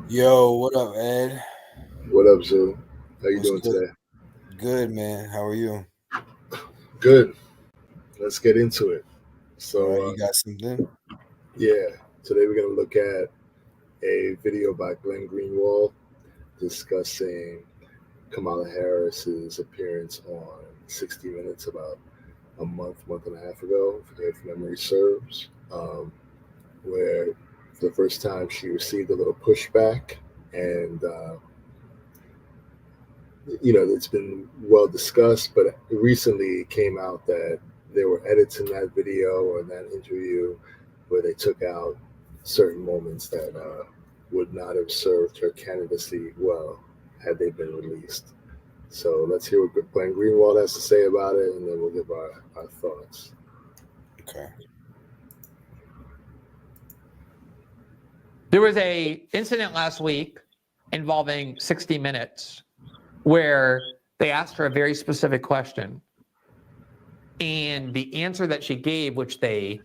Yo, what up, Ed? What up, Zoo? How you What's doing good? today? Good, man. How are you? Good. Let's get into it. All right, So, you got something? yeah, today we're going to look at a video by Glenn Greenwald discussing Kamala Harris's appearance on 60 Minutes about a month and a half ago, if memory serves, where for the first time she received a little pushback. And, it's been well discussed, but recently it came out that there were edits in that video or in that interview where they took out certain moments that would not have served her candidacy well had they been released. So let's hear what Glenn Greenwald has to say about it, and then we'll give our thoughts. Okay. There was a incident last week involving 60 Minutes where they asked her a very specific question. And the answer that she gave, which they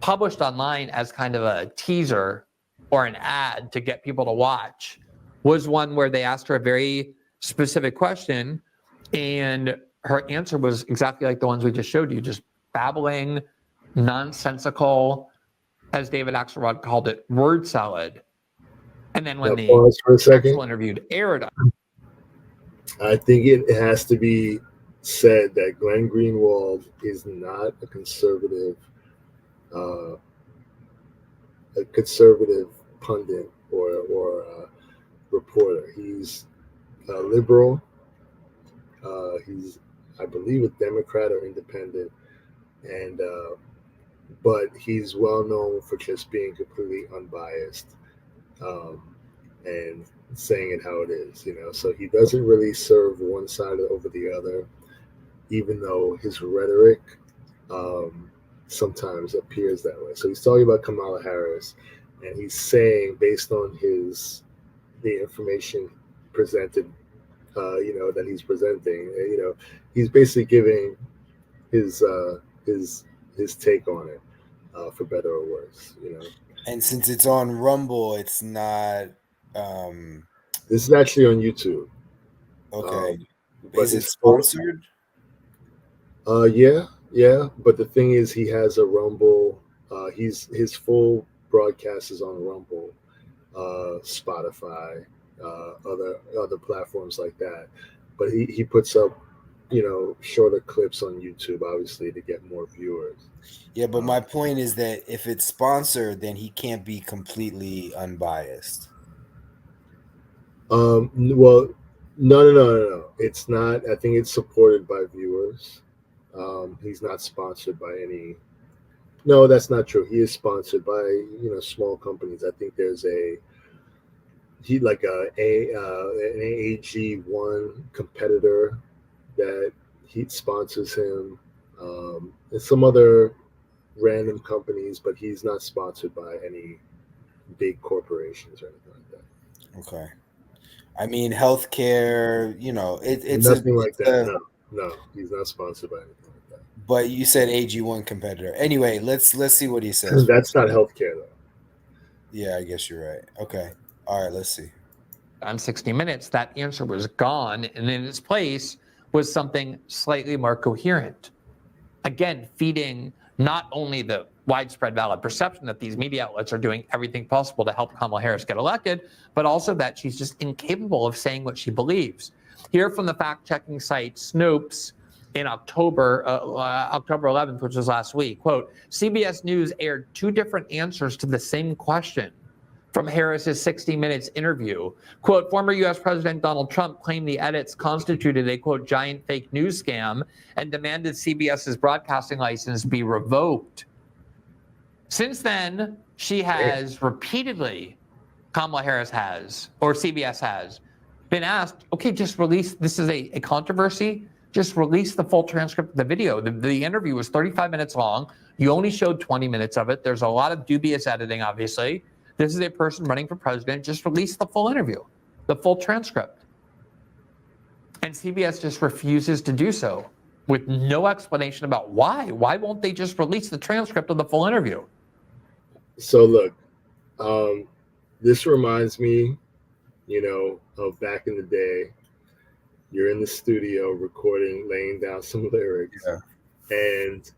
published online as kind of a teaser or an ad to get people to watch, was one where they asked her a very specific question. And her answer was exactly like the ones we just showed you, just babbling, nonsensical, as David Axelrod called it, word salad. And then when Now, the pause for a second. actual interview aired, I think it has to be said that Glenn Greenwald is not uh, a conservative pundit or reporter. He's a liberal. He's, I believe, a Democrat or independent, and but he's well known for just being completely unbiased um, and saying it how it is. So he doesn't really serve one side over the other, even though his rhetoric sometimes appears that way. So he's talking about Kamala Harris, and he's saying based on the information presented, that he's presenting, he's basically giving his uh, his his take on it, for better or worse. And since it's on Rumble, it's not um This is actually on YouTube, okay. but Is it his full, sponsored? yeah. But the thing is, he has a Rumble. His full broadcast is on Rumble, Spotify, other platforms like that. But he puts up, shorter clips on YouTube, obviously, to get more viewers. Yeah, but Uh, my point is that if it's sponsored, then he can't be completely unbiased. well, no. It's not. I think it's supported by viewers. He's not sponsored by any. No, that's not true. He is sponsored by small companies. I think there's he like an AAG1 competitor that he sponsors him, and some other random companies, but he's not sponsored by any big corporations or anything like that. Okay. I mean, healthcare, Nothing like it's that. a, No, he's not sponsored by anything like but you said AG1 competitor. Anyway, let's see what he says that. That's first. not healthcare though. Yeah, I guess you're right. Okay. All right, let's see. on 60 Minutes, that answer was gone. And in its place was something slightly more coherent. Again, feeding not only the widespread valid perception that these media outlets are doing everything possible to help Kamala Harris get elected, but also that she's just incapable of saying what she believes. Here from the fact-checking site Snopes in October 11th, which was last week, quote, CBS News aired two different answers to the same question from Harris's 60 Minutes interview. Quote, former U.S. President Donald Trump claimed the edits constituted a, quote, giant fake news scam and demanded CBS's broadcasting license be revoked. Since then, she has repeatedly, Kamala Harris has, or CBS has, been asked, okay, just release, this is a controversy, just release the full transcript of the video. The interview was 35 minutes long. You only showed 20 minutes of it. There's a lot of dubious editing, obviously. This is a person running for president. Just release the full interview, the full transcript. And CBS just refuses to do so with no explanation about why. Why won't they just release the transcript of the full interview? So look, this reminds me of back in the day. You're in the studio recording, laying down some lyrics, and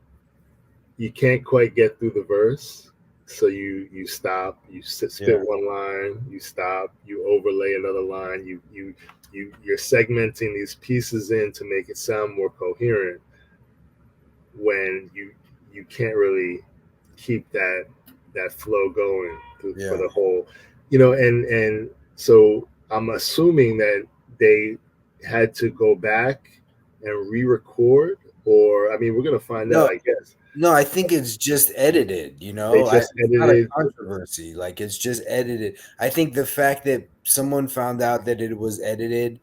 you can't quite get through the verse. So you stop, you spit one line, you stop, you overlay another line, you're segmenting these pieces in to make it sound more coherent when you can't really keep that flow going for the whole, and so I'm assuming that they had to go back and re-record, or I mean, we're gonna find out, I guess. No, I think it's just edited, They just it's edited. not a controversy. Like, it's just edited. I think the fact that someone found out that it was edited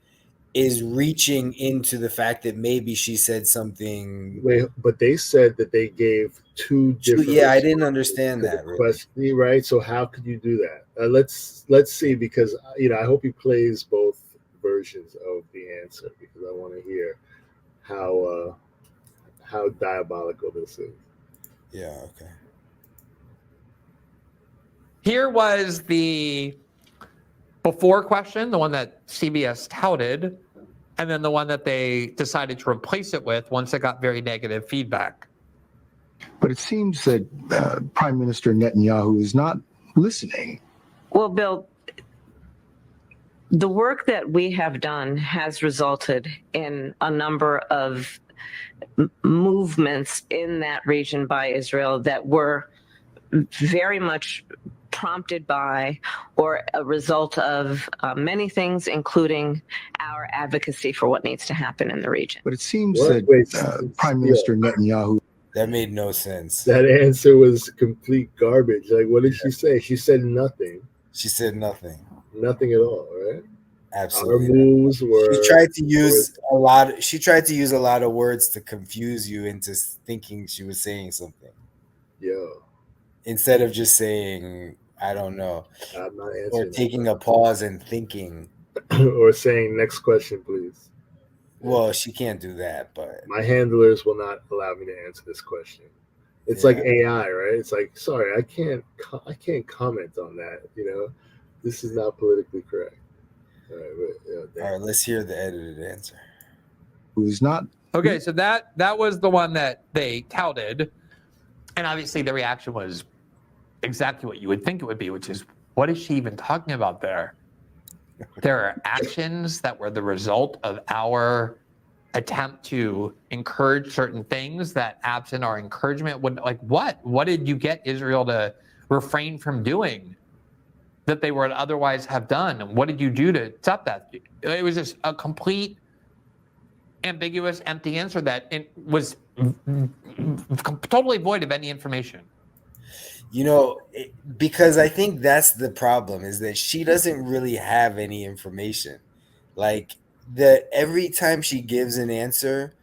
is reaching into the fact that maybe she said something. Wait, but they said that they gave two different. Yeah, I didn't understand that. Really. Right? So how could you do that? Let's see, because I hope he plays both versions of the answer, because I want to hear how diabolical this is. Yeah. Okay. Here was the before question, the one that CBS touted, and then the one that they decided to replace it with once it got very negative feedback. But it seems that Prime Minister Netanyahu is not listening. Well, Bill, the work that we have done has resulted in a number of movements in that region by Israel that were very much prompted by or a result of many things, including our advocacy for what needs to happen in the region. But it seems that Prime Minister Netanyahu... That made no sense. That answer was complete garbage. Like, what did she say? She said nothing. She said nothing. Nothing at all, right? Absolutely. Our moves were... She tried to use a lot of words to confuse you into thinking she was saying something. Yo. Instead of just saying, I don't know, I'm not answering, or taking a pause and thinking, or saying, next question, please. Well, she can't do that, but my handlers will not allow me to answer this question. It's like AI, right? It's like, sorry, I can't comment on that. This is not politically correct. All right, let's hear the edited answer. Who's not? Okay, so that was the one that they touted, and obviously the reaction was exactly what you would think it would be, which is, what is she even talking about there? There are actions that were the result of our attempt to encourage certain things that, absent our encouragement, would, like, what did you get Israel to refrain from doing that they would otherwise have done? And what did you do to stop that? It was just a complete ambiguous, empty answer that it was totally void of any information. Because I think that's the problem, is that she doesn't really have any information. Like, every time she gives an answer,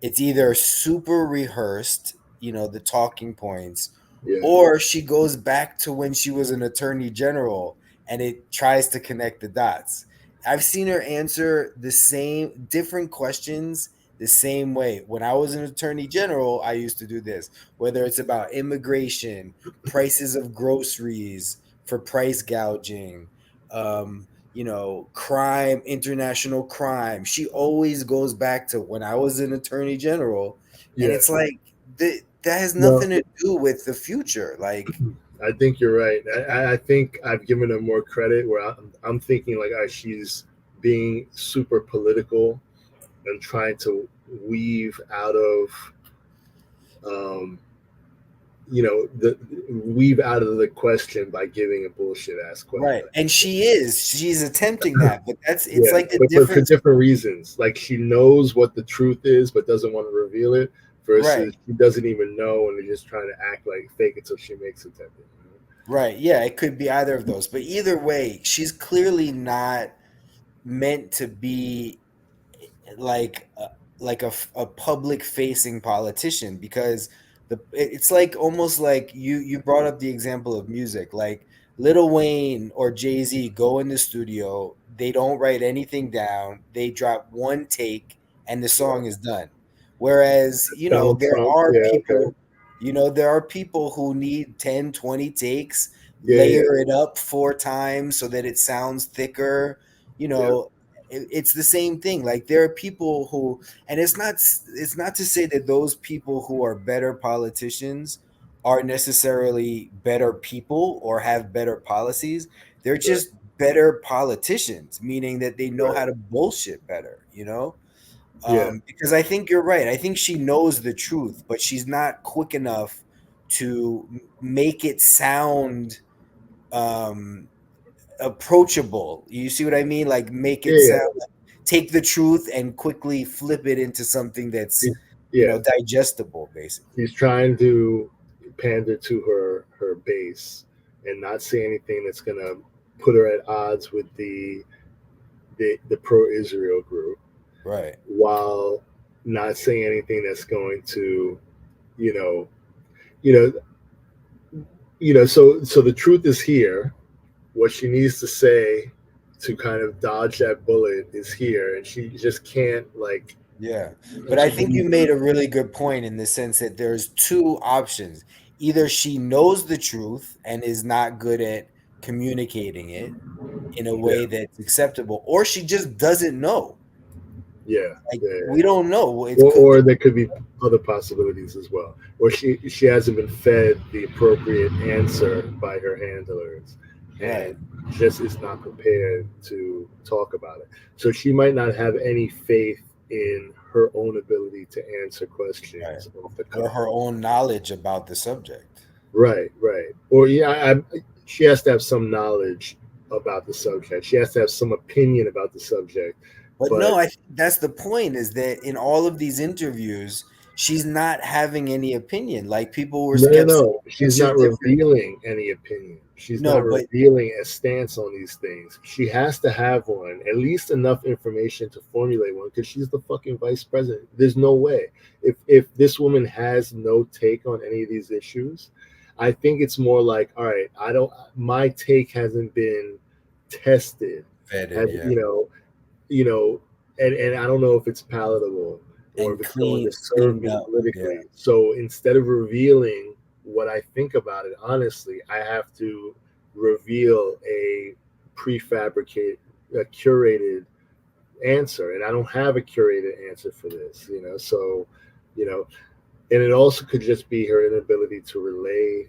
it's either super rehearsed, the talking points, or she goes back to when she was an attorney general and it tries to connect the dots. I've seen her answer different questions the same way. When I was an attorney general, I used to do this, whether it's about immigration, prices of groceries for price gouging, crime, international crime. She always goes back to when I was an attorney general. And it's like, that has nothing to do with the future. Like, I think you're right. I think I've given her more credit, where I'm thinking like, she's being super political and trying to weave out of, the question by giving a bullshit ass question. Right, and she's attempting that, but it's like the difference for different reasons. Like, she knows what the truth is, but doesn't want to reveal it. Versus she doesn't even know and is just trying to act like fake it so she makes it happen. Right. Yeah, it could be either of those, but either way, she's clearly not meant to be like a public facing politician, because it's like almost like you brought up the example of music, like Lil Wayne or Jay-Z go in the studio, they don't write anything down, they drop one take and the song is done. Whereas, there are people who need 10, 20 takes, layer it up 4 times so that it sounds thicker, you know, it's the same thing. Like there are people who, and it's not to say that those people who are better politicians are necessarily better people or have better policies. They're Right. just better politicians, meaning that they know Right. how to bullshit better, you know? Yeah. Because I think you're right. I think she knows the truth, but she's not quick enough to make it sound um, approachable. You see what I mean? Like make Yeah. it Yeah. sound like, take the truth and quickly flip it into something that's, He- yeah. digestible, basically. He's trying to pander to her base and not say anything that's gonna put her at odds with the pro-Israel group, Right. while not saying anything that's going to, you know, you know, So the truth is here. What she needs to say to kind of dodge that bullet is here, and she just can't like. Yeah. But I think you made a really good point in the sense that there's two options. Either she knows the truth and is not good at communicating it in a Yeah, way that's acceptable, or she just doesn't know. yeah, Like yeah. we don't know. It Or, could or there could be other possibilities as well. Or she hasn't been fed the appropriate answer by her handlers, right. and just is not prepared to talk about it. So she might not have any faith in her own ability to answer Right. questions off the Or cuff. her own knowledge about the subject. Right, right. Or she has to have some knowledge about the subject. She has to have some opinion about the subject. But no, But I think that's the point is that in all of these interviews, she's not having any opinion. Like people were no, no, kept saying, no. She's what's your not different? revealing any opinion. She's No, not but revealing a stance on these things. She has to have one, at least enough information to formulate one, because she's the fucking vice president. There's no way. If this woman has no take on any of these issues, I think it's more like, all right, I don't. My take hasn't been tested. vetted, Has yeah. you know, and I don't know if it's palatable or if And it's going to serve cleaned me up. Yeah. politically. So instead of revealing what I think about it, honestly, I have to reveal a prefabricated, a curated answer, and I don't have a curated answer for this. So you know, and it also could just be her inability to relay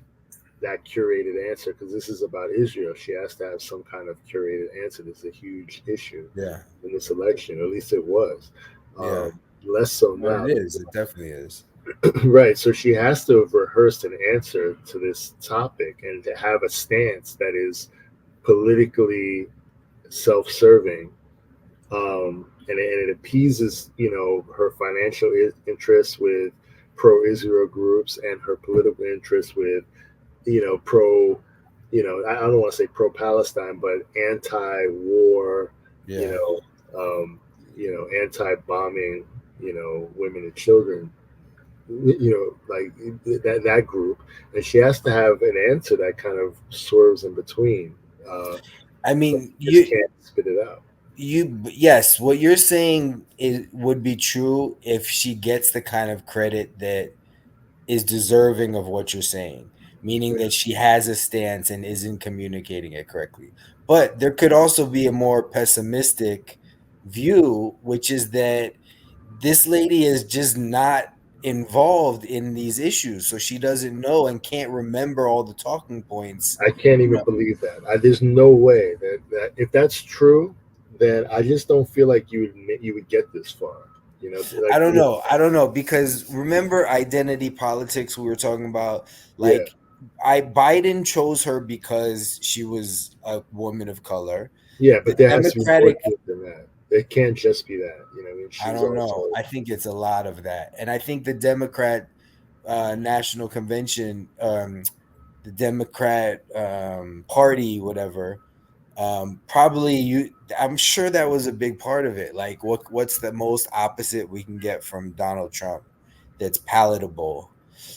that curated answer, because this is about Israel. She has to have some kind of curated answer. This is a huge issue Yeah. in this election, or at least it was. Yeah. Less so No, now. it is. It definitely is. Right. So she has to have rehearsed an answer to this topic and to have a stance that is politically self-serving, and it appeases, her financial interests with pro-Israel groups and her political interests with, pro, I don't want to say pro-Palestine, but anti-war, you Yeah. know, anti-bombing, women and children, like that group, and she has to have an answer that kind of swerves in between. I But mean, you just can't spit it out. yes, what you're saying would be true if she gets the kind of credit that is deserving of what you're saying, meaning Yeah. that she has a stance and isn't communicating it correctly. But there could also be a more pessimistic view, which is that this lady is just not involved in these issues, so she doesn't know and can't remember all the talking points. I can't You even know, believe that. There's no way that if that's true, then I just don't feel like you would get this far. I Like, don't know. I don't know because remember identity politics we were talking about, yeah, like Biden chose her because she was a woman of color. yeah, The but there has to be more Democratic, to it than that. It can't just be that. I mean, I she's don't know. also I think it's a lot of that. And I think the Democrat National Convention, the Democrat Party, whatever, probably I'm sure that was a big part of it. Like what's the most opposite we can get from Donald Trump that's palatable?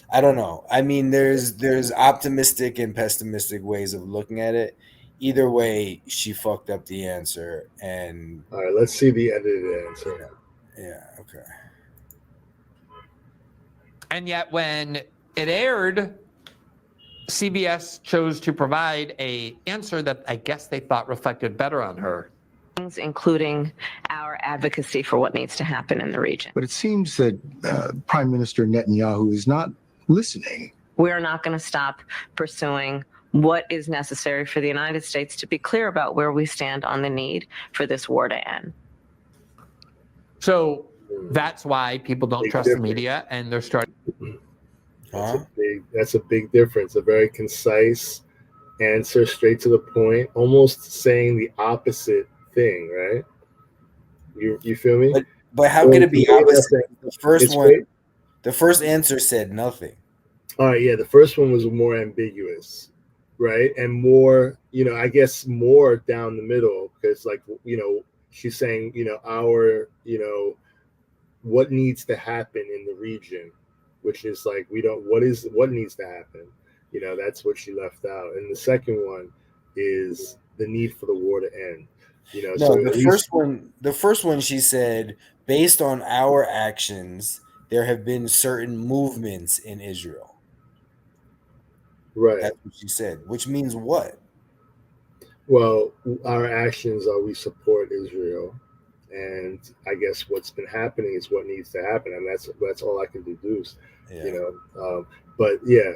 I don't know. I mean, there's optimistic and pessimistic ways of looking at it. Either way, she fucked up the answer, and all right. Let's see the edited answer. yeah, okay. And yet, when it aired, CBS chose to provide a answer that I guess they thought reflected better on her. including our advocacy for what needs to happen in the region. But it seems that Prime Minister Netanyahu is not listening. We're not going to stop pursuing what is necessary for the United States to be clear about where we stand on the need for this war to end. So that's why people don't trust the media, and they're starting. That's a big difference. A very concise answer, straight to the point, almost saying the opposite thing, right? You feel me? But how can it be opposite? The first answer said nothing. All right, yeah, the first one was more ambiguous, right? And more, I guess more down the middle, because she's saying, what needs to happen in the region, which is like, what needs to happen? That's what she left out. And the second one is the need for the war to end. The first one she said, based on our actions, there have been certain movements in Israel. Right. That's what she said, which means what? Well, our actions are we support Israel. And I guess what's been happening is what needs to happen. And that's all I can deduce, but yeah,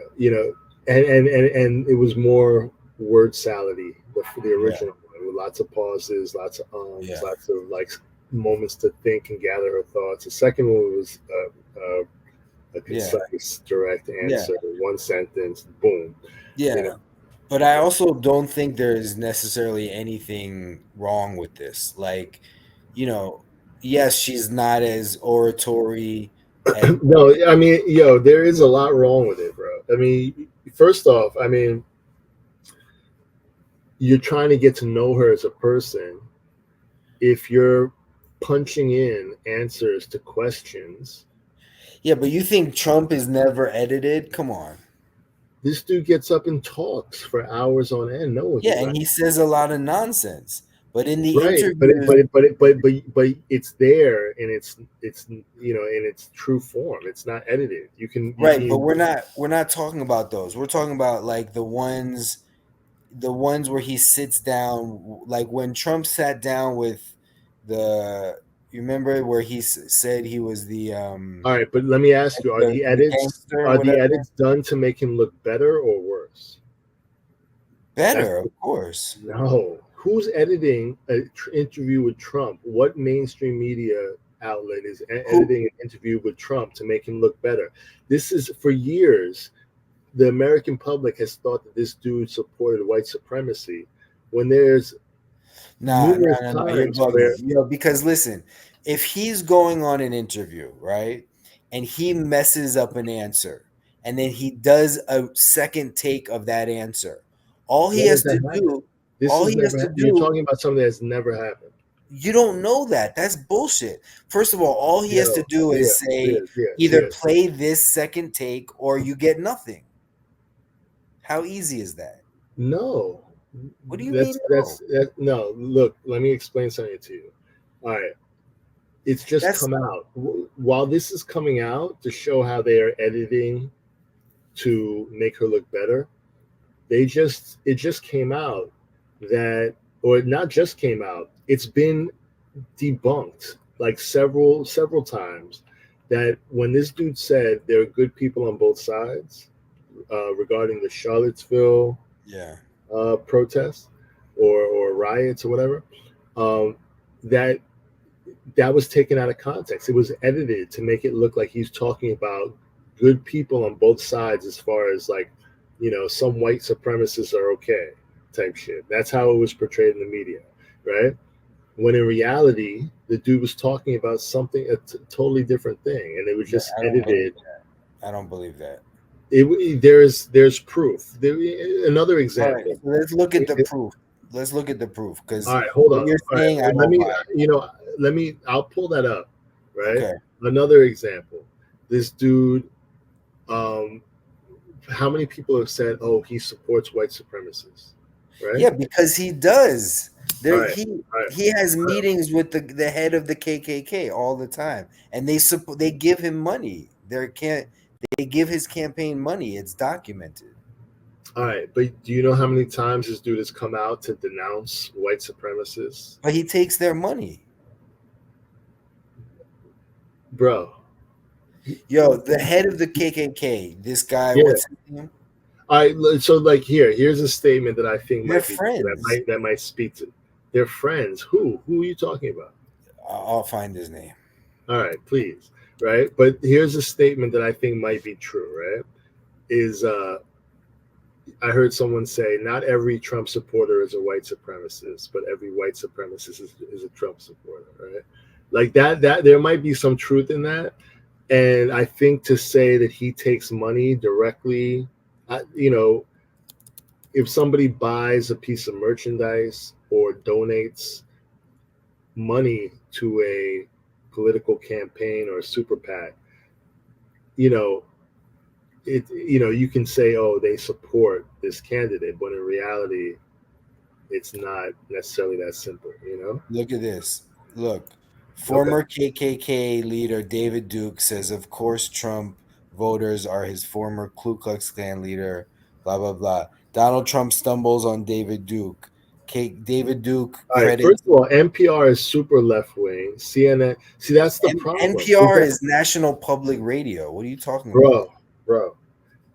and it was more word salady, the original one, with lots of pauses, lots of lots of like moments to think and gather her thoughts. The second one was a concise, direct answer, one sentence, boom. But I also don't think there's necessarily anything wrong with this. Like, yes, she's not as oratory. No, I mean, there is a lot wrong with it, bro. I mean, first off, you're trying to get to know her as a person. If you're punching in answers to questions. Yeah, but you think Trump is never edited? Come on. This dude gets up and talks for hours on end. And he says a lot of nonsense. But in the interview, but it's there and it's in its true form. It's not edited. But we're not talking about those. We're talking about like the ones where he sits down, like when Trump sat down with you remember where he said he was the all right, but let me ask you, are the edits done to make him look better or worse? Better, of course. No. Who's editing an interview with Trump? What mainstream media outlet is editing an interview with Trump to make him look better? This is, for years, the American public has thought that this dude supported white supremacy when there's because listen, if he's going on an interview, right, and he messes up an answer, and then he does a second take of that answer, all he has to do. You're talking about something that's never happened. You don't know that. That's bullshit. First of all he has to do is say either play this second take or you get nothing. How easy is that? No. What do you mean? No, look, let me explain something to you. All right. It's just come out. While this is coming out to show how they are editing to make her look better, it just came out that, or not just came out, it's been debunked like several times, that when this dude said there are good people on both sides regarding the Charlottesville protests or riots or whatever, that was taken out of context. It was edited to make it look like he's talking about good people on both sides, as far as like, some white supremacists are okay type shit. That's how it was portrayed in the media, right? When in reality, the dude was talking about something, a totally different thing, and it was just edited. I don't believe that. There's proof. Another example. Right, so let's look at the proof. Because all right, hold on. You're saying I'll pull that up. Right. Okay. Another example. This dude. How many people have said, "Oh, he supports white supremacists"? Right? Yeah, because he does. He has meetings with the head of the KKK all the time, and they give him money. They give his campaign money. It's documented. All right, but do you know how many times this dude has come out to denounce white supremacists? But he takes their money. Bro. Yo, the head of the KKK, this guy, Yeah. what's his name? So like here's a statement that I think They're might be friends. that might speak to. They're friends. Who are you talking about? I'll find his name. All right, please. Right, but here's a statement that I think might be true. Right, is I heard someone say not every Trump supporter is a white supremacist, but every white supremacist is a Trump supporter. Right, like that there might be some truth in that, and I think to say that he takes money directly, you know, if somebody buys a piece of merchandise or donates money to a political campaign or a super PAC, you know, you can say, oh, they support this candidate, but in reality, it's not necessarily that simple, Look at this. Look, Okay. former KKK leader David Duke says, of course, Trump voters are his former Ku Klux Klan leader, blah, blah, blah. Donald Trump stumbles on David Duke. David Duke All right. First credits. of all, NPR is super left wing. CNN. See, that's the problem. NPR is National Public Radio. What are you talking about? Bro.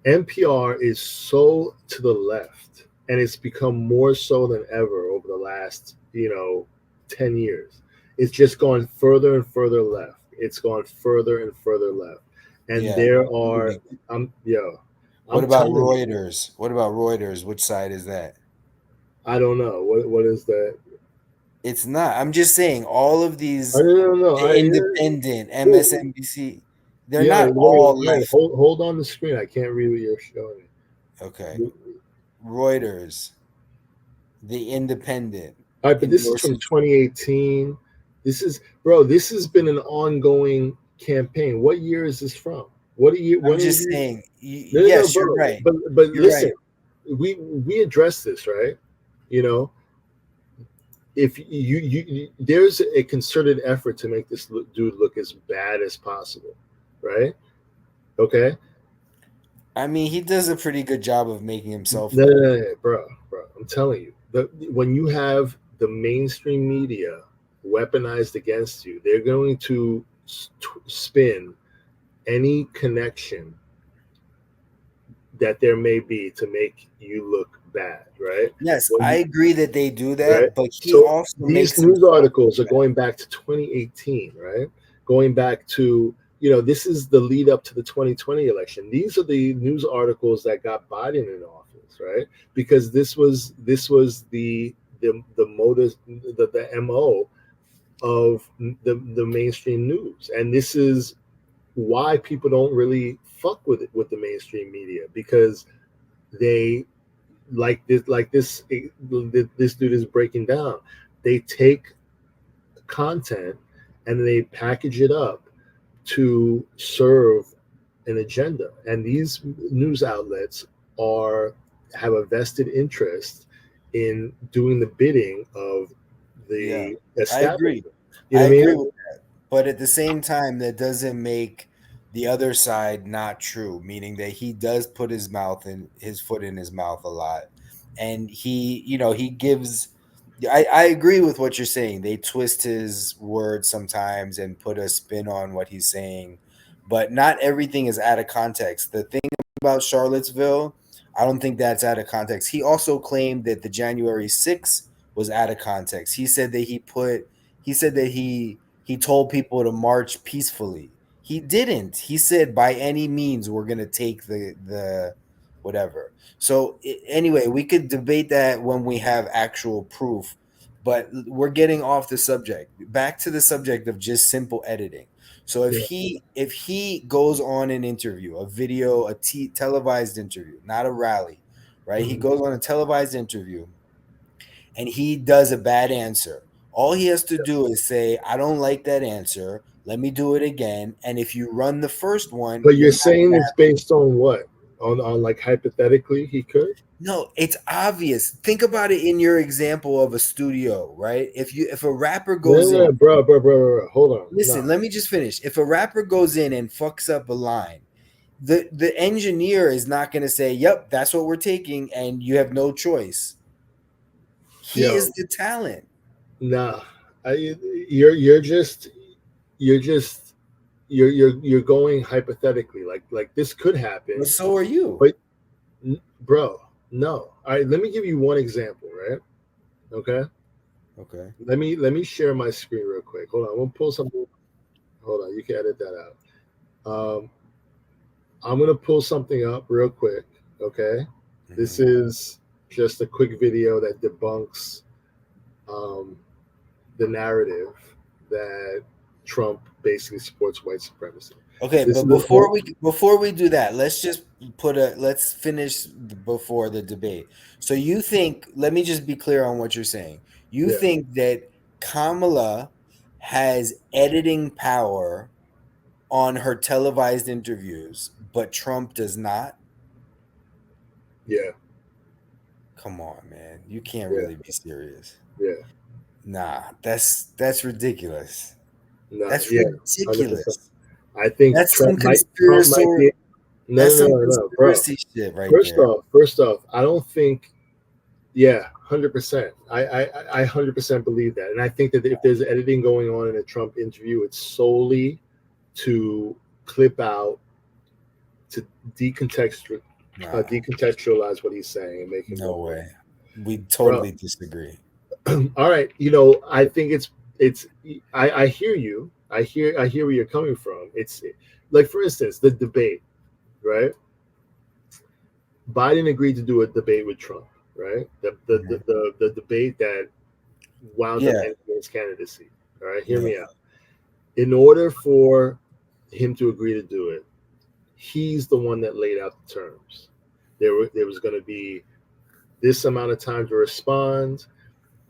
NPR is so to the left, and it's become more so than ever over the last, 10 years. It's just gone further and further left. It's gone further and further left. And Yeah. there are, What about Reuters? What about Reuters? Which side is that? I don't know. What is that? It's not. I'm just saying all of these I don't know. the Independent, MSNBC, they're not all left. Hold on the screen. I can't read what you're showing. Okay. Reuters, the Independent. All right, but this is from 2018. This has been an ongoing campaign. What year is this from? I'm just saying. Yes, you're right. But listen, right. we addressed this, right? If you there's a concerted effort to make this dude look as bad as possible, right? Okay. I mean, he does a pretty good job of making himself. No, bro. I'm telling you, when you have the mainstream media weaponized against you, they're going to spin any connection that there may be to make you look bad, right? Yes, I agree that they do that, right? but he also these news articles are going back to 2018, right? Going back to, this is the lead up to the 2020 election. These are the news articles that got Biden in office, right? Because this was the motive, the MO of the mainstream news, and this is why people don't really fuck with the mainstream media, because they this dude is breaking down. They take content and they package it up to serve an agenda, and these news outlets have a vested interest in doing the bidding of the establishment. I agree with that. But at the same time, that doesn't make the other side not true, meaning that he does put his foot in his mouth a lot. And he gives, I agree with what you're saying. They twist his words sometimes and put a spin on what he's saying, but not everything is out of context. The thing about Charlottesville, I don't think that's out of context. He also claimed that the January 6th was out of context. He said that he told people to march peacefully. He didn't. He said by any means we're going to take the whatever. So anyway, we could debate that when we have actual proof, but we're getting off the subject. Back to the subject of just simple editing. So if he goes on an interview, a video, televised interview, not a rally, right? Mm-hmm. He goes on a televised interview and he does a bad answer. All he has to do is say, I don't like that answer. Let me do it again. And if you run the first one. But you're saying it's based on what? On like hypothetically he could? No, it's obvious. Think about it in your example of a studio, right? If a rapper goes in. Bro. Hold on. Listen, let me just finish. If a rapper goes in and fucks up a line, The engineer is not going to say, "Yep, that's what we're taking," and you have no choice. He Yo, is the talent. nah, you're just you're going hypothetically, like this could happen, But so are you. but bro, no. All right, let me give you one example, right? Okay, Okay. let me share my screen real quick. Hold on, I'm gonna pull something. Hold on, you can edit that out. I'm gonna pull something up real quick. Okay, this is just a quick video that debunks the narrative that Trump basically supports white supremacy. Okay, This but is a before we do that, let's finish before the debate. So you think, let me just be clear on what you're saying. You yeah, think that Kamala has editing power on her televised interviews, but Trump does not? yeah, Come on, man. You can't yeah, really be serious. yeah. Nah, that's ridiculous. No, That's yeah, 100%. ridiculous. I think That's some Trump might conspiracy. be. No, That's no, some no, no, bro. conspiracy shit right First there. off, I don't think. Yeah, 100%. I 100% believe that, and I think that if there's editing going on in a Trump interview, it's solely to clip out, to Nah, decontextualize what he's saying and make him no look way. We bro. totally disagree. All right, I think it's. I hear you. I hear where you're coming from. It's like, for instance, the debate, right? Biden agreed to do a debate with Trump, right? The debate that wound up Yeah, ending his candidacy. All right, hear yeah, me out. In order for him to agree to do it, he's the one that laid out the terms. There was going to be this amount of time to respond.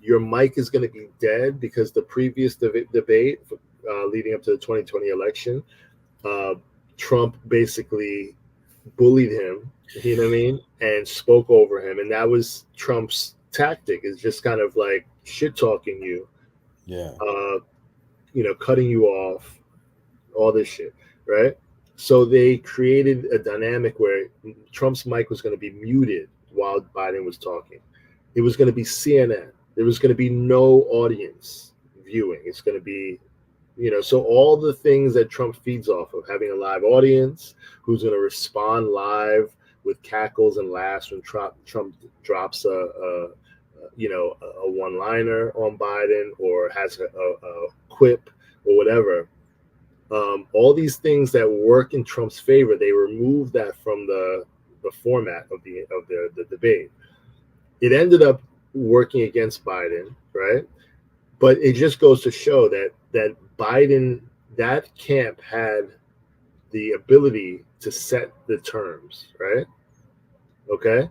Your mic is going to be dead because the previous debate leading up to the 2020 election, uh, Trump basically bullied him, you know what I mean, and spoke over him. And that was Trump's tactic, is just kind of like shit talking you, yeah. cutting you off, all this shit, right? So they created a dynamic where Trump's mic was going to be muted while Biden was talking. It was going to be CNN. There was going to be no audience viewing. It's going to be, so all the things that Trump feeds off of, having a live audience, who's going to respond live with cackles and laughs when Trump drops a one-liner on Biden, or has a quip or whatever. All these things that work in Trump's favor, they removed that from the format of the debate. It ended up working against Biden, right? But it just goes to show that Biden, that camp had the ability to set the terms, right? Okay.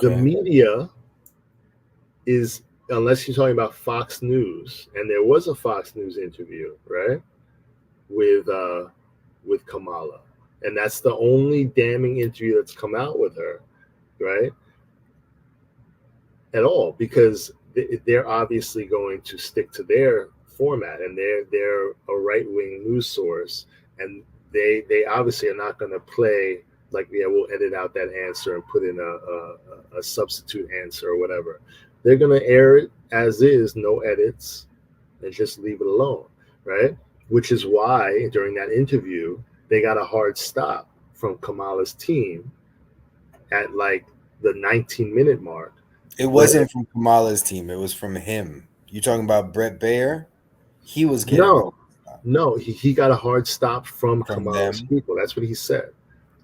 The Okay. media is, unless you're talking about Fox News, and there was a Fox News interview, right, with Kamala, and that's the only damning interview that's come out with her, right? At all, because they're obviously going to stick to their format, and they're a right-wing news source, and they obviously are not going to play like, yeah, we'll edit out that answer and put in a substitute answer or whatever. They're going to air it as is, no edits, and just leave it alone, right? Which is why during that interview they got a hard stop from Kamala's team at like the 19-minute mark. It wasn't from Kamala's team. It was from him. You talking about Brett Baer? He was getting No, he got a hard stop from from Kamala's them. people. That's what he said.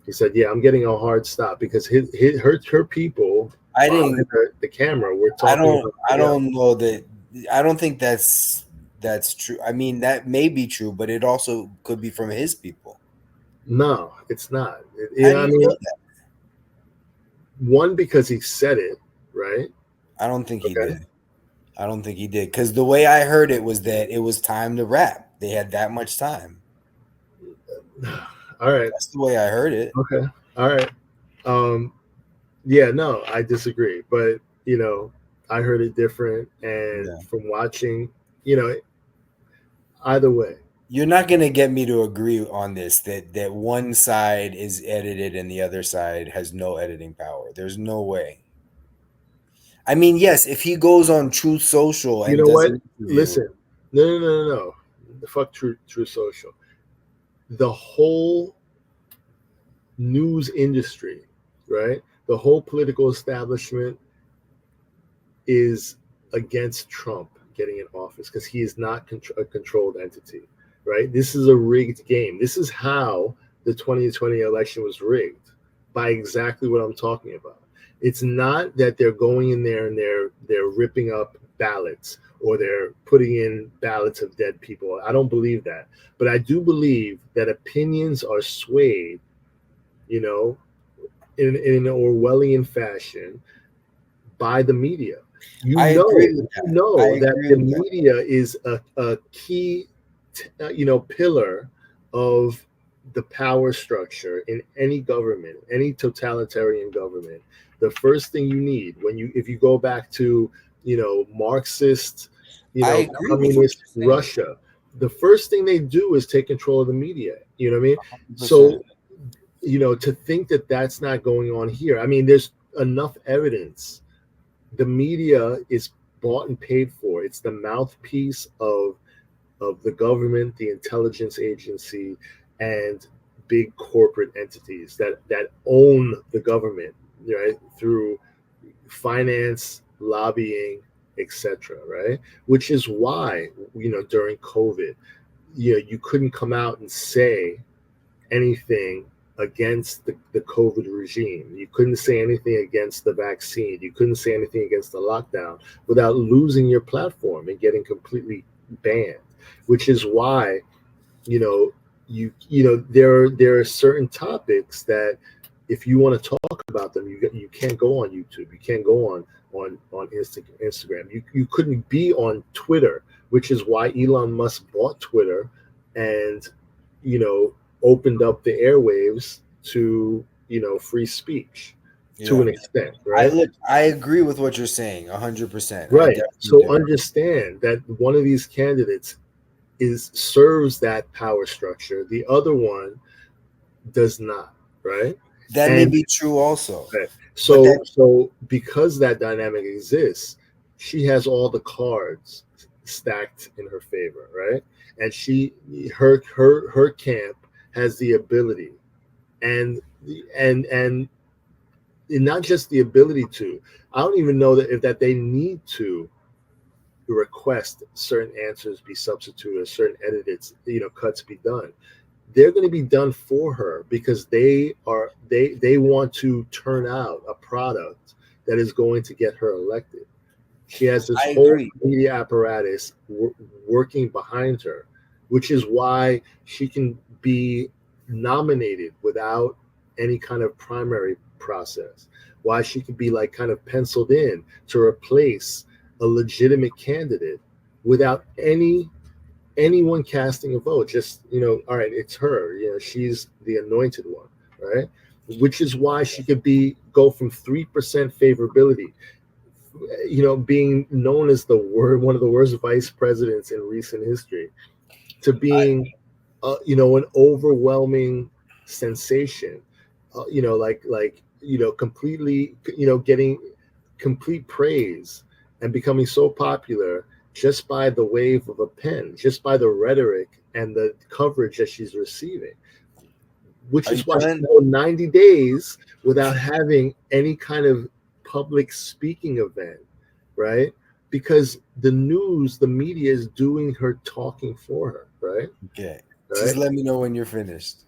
He said, "Yeah, I'm getting a hard stop because her people I behind didn't. the camera were I talking don't. about I something else." don't know that. I don't think that's true. I mean, that may be true, but it also could be from his people. No, it's not. How do I you mean, know that? one, because he said it, right? I don't think he Okay. did. I don't think he did, because the way I heard it was that it was time to wrap. They had that much time. All right. That's the way I heard it. Okay. All right. Yeah, no, I disagree. But, I heard it different. And Yeah. from watching, either way, You're not going to get me to agree on this that one side is edited and the other side has no editing power. There's no way. I mean, yes, if he goes on Truth Social You and know does what? an interview, Listen, no. The fuck True Social. The whole news industry, right? The whole political establishment is against Trump getting in office because he is not a controlled entity, right? This is a rigged game. This is how the 2020 election was rigged, by exactly what I'm talking about. It's not that they're going in there and they're ripping up ballots or they're putting in ballots of dead people. I don't believe that. But I do believe that opinions are swayed, you know, in an Orwellian fashion by the media. I agree with that. I That agree the with that. media is a key, pillar of the power structure in any government, any totalitarian government. The first thing you need if you go back to, Marxist, I agree with what communist you're saying. Russia, the first thing they do is take control of the media. You know what I mean? 100%. So, to think that that's not going on here. I mean, there's enough evidence. The media is bought and paid for. It's the mouthpiece of the government, the intelligence agency, and big corporate entities that own the government, right, through finance, lobbying, etc. Right, which is why during COVID, you couldn't come out and say anything against the COVID regime. You couldn't say anything against the vaccine. You couldn't say anything against the lockdown without losing your platform and getting completely banned. Which is why, there are certain topics that if you want to talk about them, you can't go on YouTube. You can't go on Instagram. You couldn't be on Twitter, which is why Elon Musk bought Twitter and opened up the airwaves to free speech to an extent, right? I agree with what you're saying 100%. Right. So understand that one of these candidates serves that power structure. The other one does not, right? That may be true also. Right. So because that dynamic exists, she has all the cards stacked in her favor, right? And her camp has the ability and not just the ability to. I don't even know that they need to request certain answers be substituted or certain edits, cuts be done. They're going to be done for her because they want to turn out a product that is going to get her elected. She has this whole media apparatus working behind her, which is why she can be nominated without any kind of primary process, why she could be like kind of penciled in to replace a legitimate candidate without anyone casting a vote. Just, all right, it's her, she's the anointed one, right? Which is why she could go from 3% favorability, being known as one of the worst vice presidents in recent history, to being an overwhelming sensation, completely, getting complete praise and becoming so popular just by the wave of a pen, just by the rhetoric and the coverage that she's receiving, which is why she go 90 days without having any kind of public speaking event, right? Because the news, the media is doing her talking for her, right? Okay. Right? Just let me know when you're finished.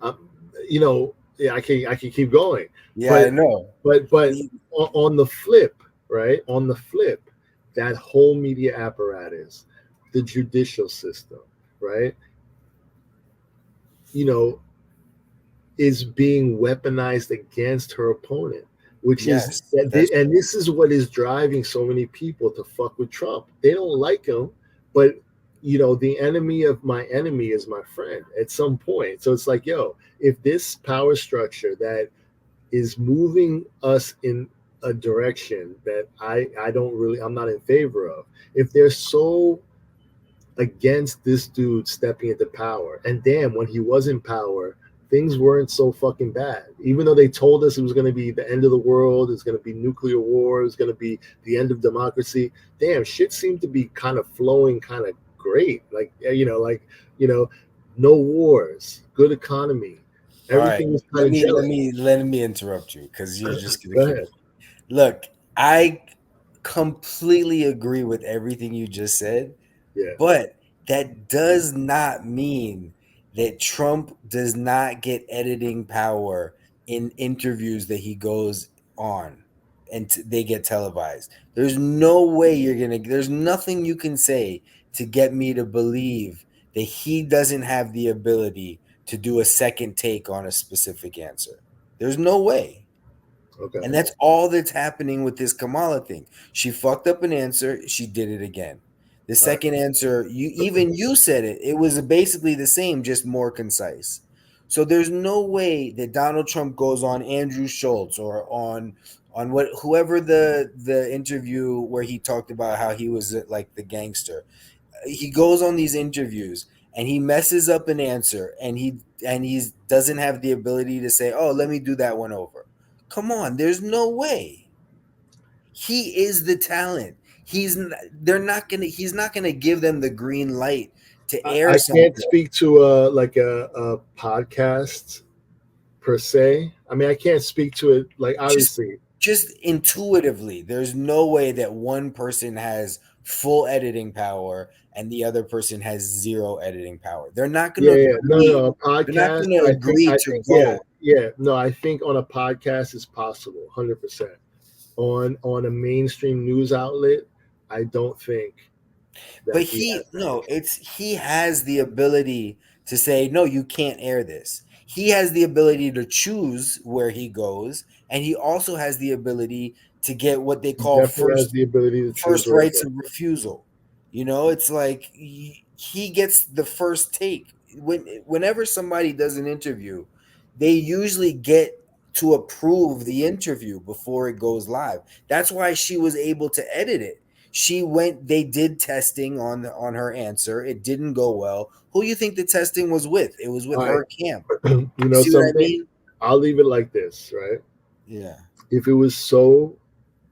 Yeah, I can keep going. Yeah, I know. But on the flip, right? On the flip, that whole media apparatus, the judicial system, right? Is being weaponized against her opponent, which is and this is what is driving so many people to fuck with Trump. They don't like him, but the enemy of my enemy is my friend at some point. So it's like, if this power structure that is moving us in a direction that I'm not in favor of, if they're so against this dude stepping into power. And damn, when he was in power, things weren't so fucking bad. Even though they told us it was going to be the end of the world, it's going to be nuclear war, it's going to be the end of democracy. Damn, shit seemed to be kind of flowing kind of great. Like, no wars, good economy. Everything was kind of let me interrupt you because you're just Go gonna ahead. look. I completely agree with everything you just said. Yeah. But that does not mean that Trump does not get editing power in interviews that he goes on and they get televised. There's no way there's nothing you can say to get me to believe that he doesn't have the ability to do a second take on a specific answer. There's no way. Okay. And that's all that's happening with this Kamala thing. She fucked up an answer. She did it again. The second answer, you said it. It was basically the same, just more concise. So there's no way that Donald Trump goes on Andrew Schultz or on whoever the interview where he talked about how he was like the gangster. He goes on these interviews and he messes up an answer and he doesn't have the ability to say, "Oh, let me do that one over." Come on, there's no way. He is the talent. He's not gonna give them the green light to air I something. can't speak to a podcast per se. I mean, I can't speak to it like obviously. Just intuitively, there's no way that one person has full editing power and the other person has zero editing power. They're not going to agree. No. A podcast. They're not going to agree to vote. Yeah. No, I think on a podcast it's possible, 100%. On a mainstream news outlet, I don't think. But he has the ability to say, no, you can't air this. He has the ability to choose where he goes, and he also has the ability to get what they call first rights of refusal. It's like he gets the first take. Whenever somebody does an interview, they usually get to approve the interview before it goes live. That's why she was able to edit it. They did testing on her answer. It didn't go well. Who do you think the testing was with? It was with her camp. You know See something? What I mean? I'll leave it like this, right? Yeah. If it was so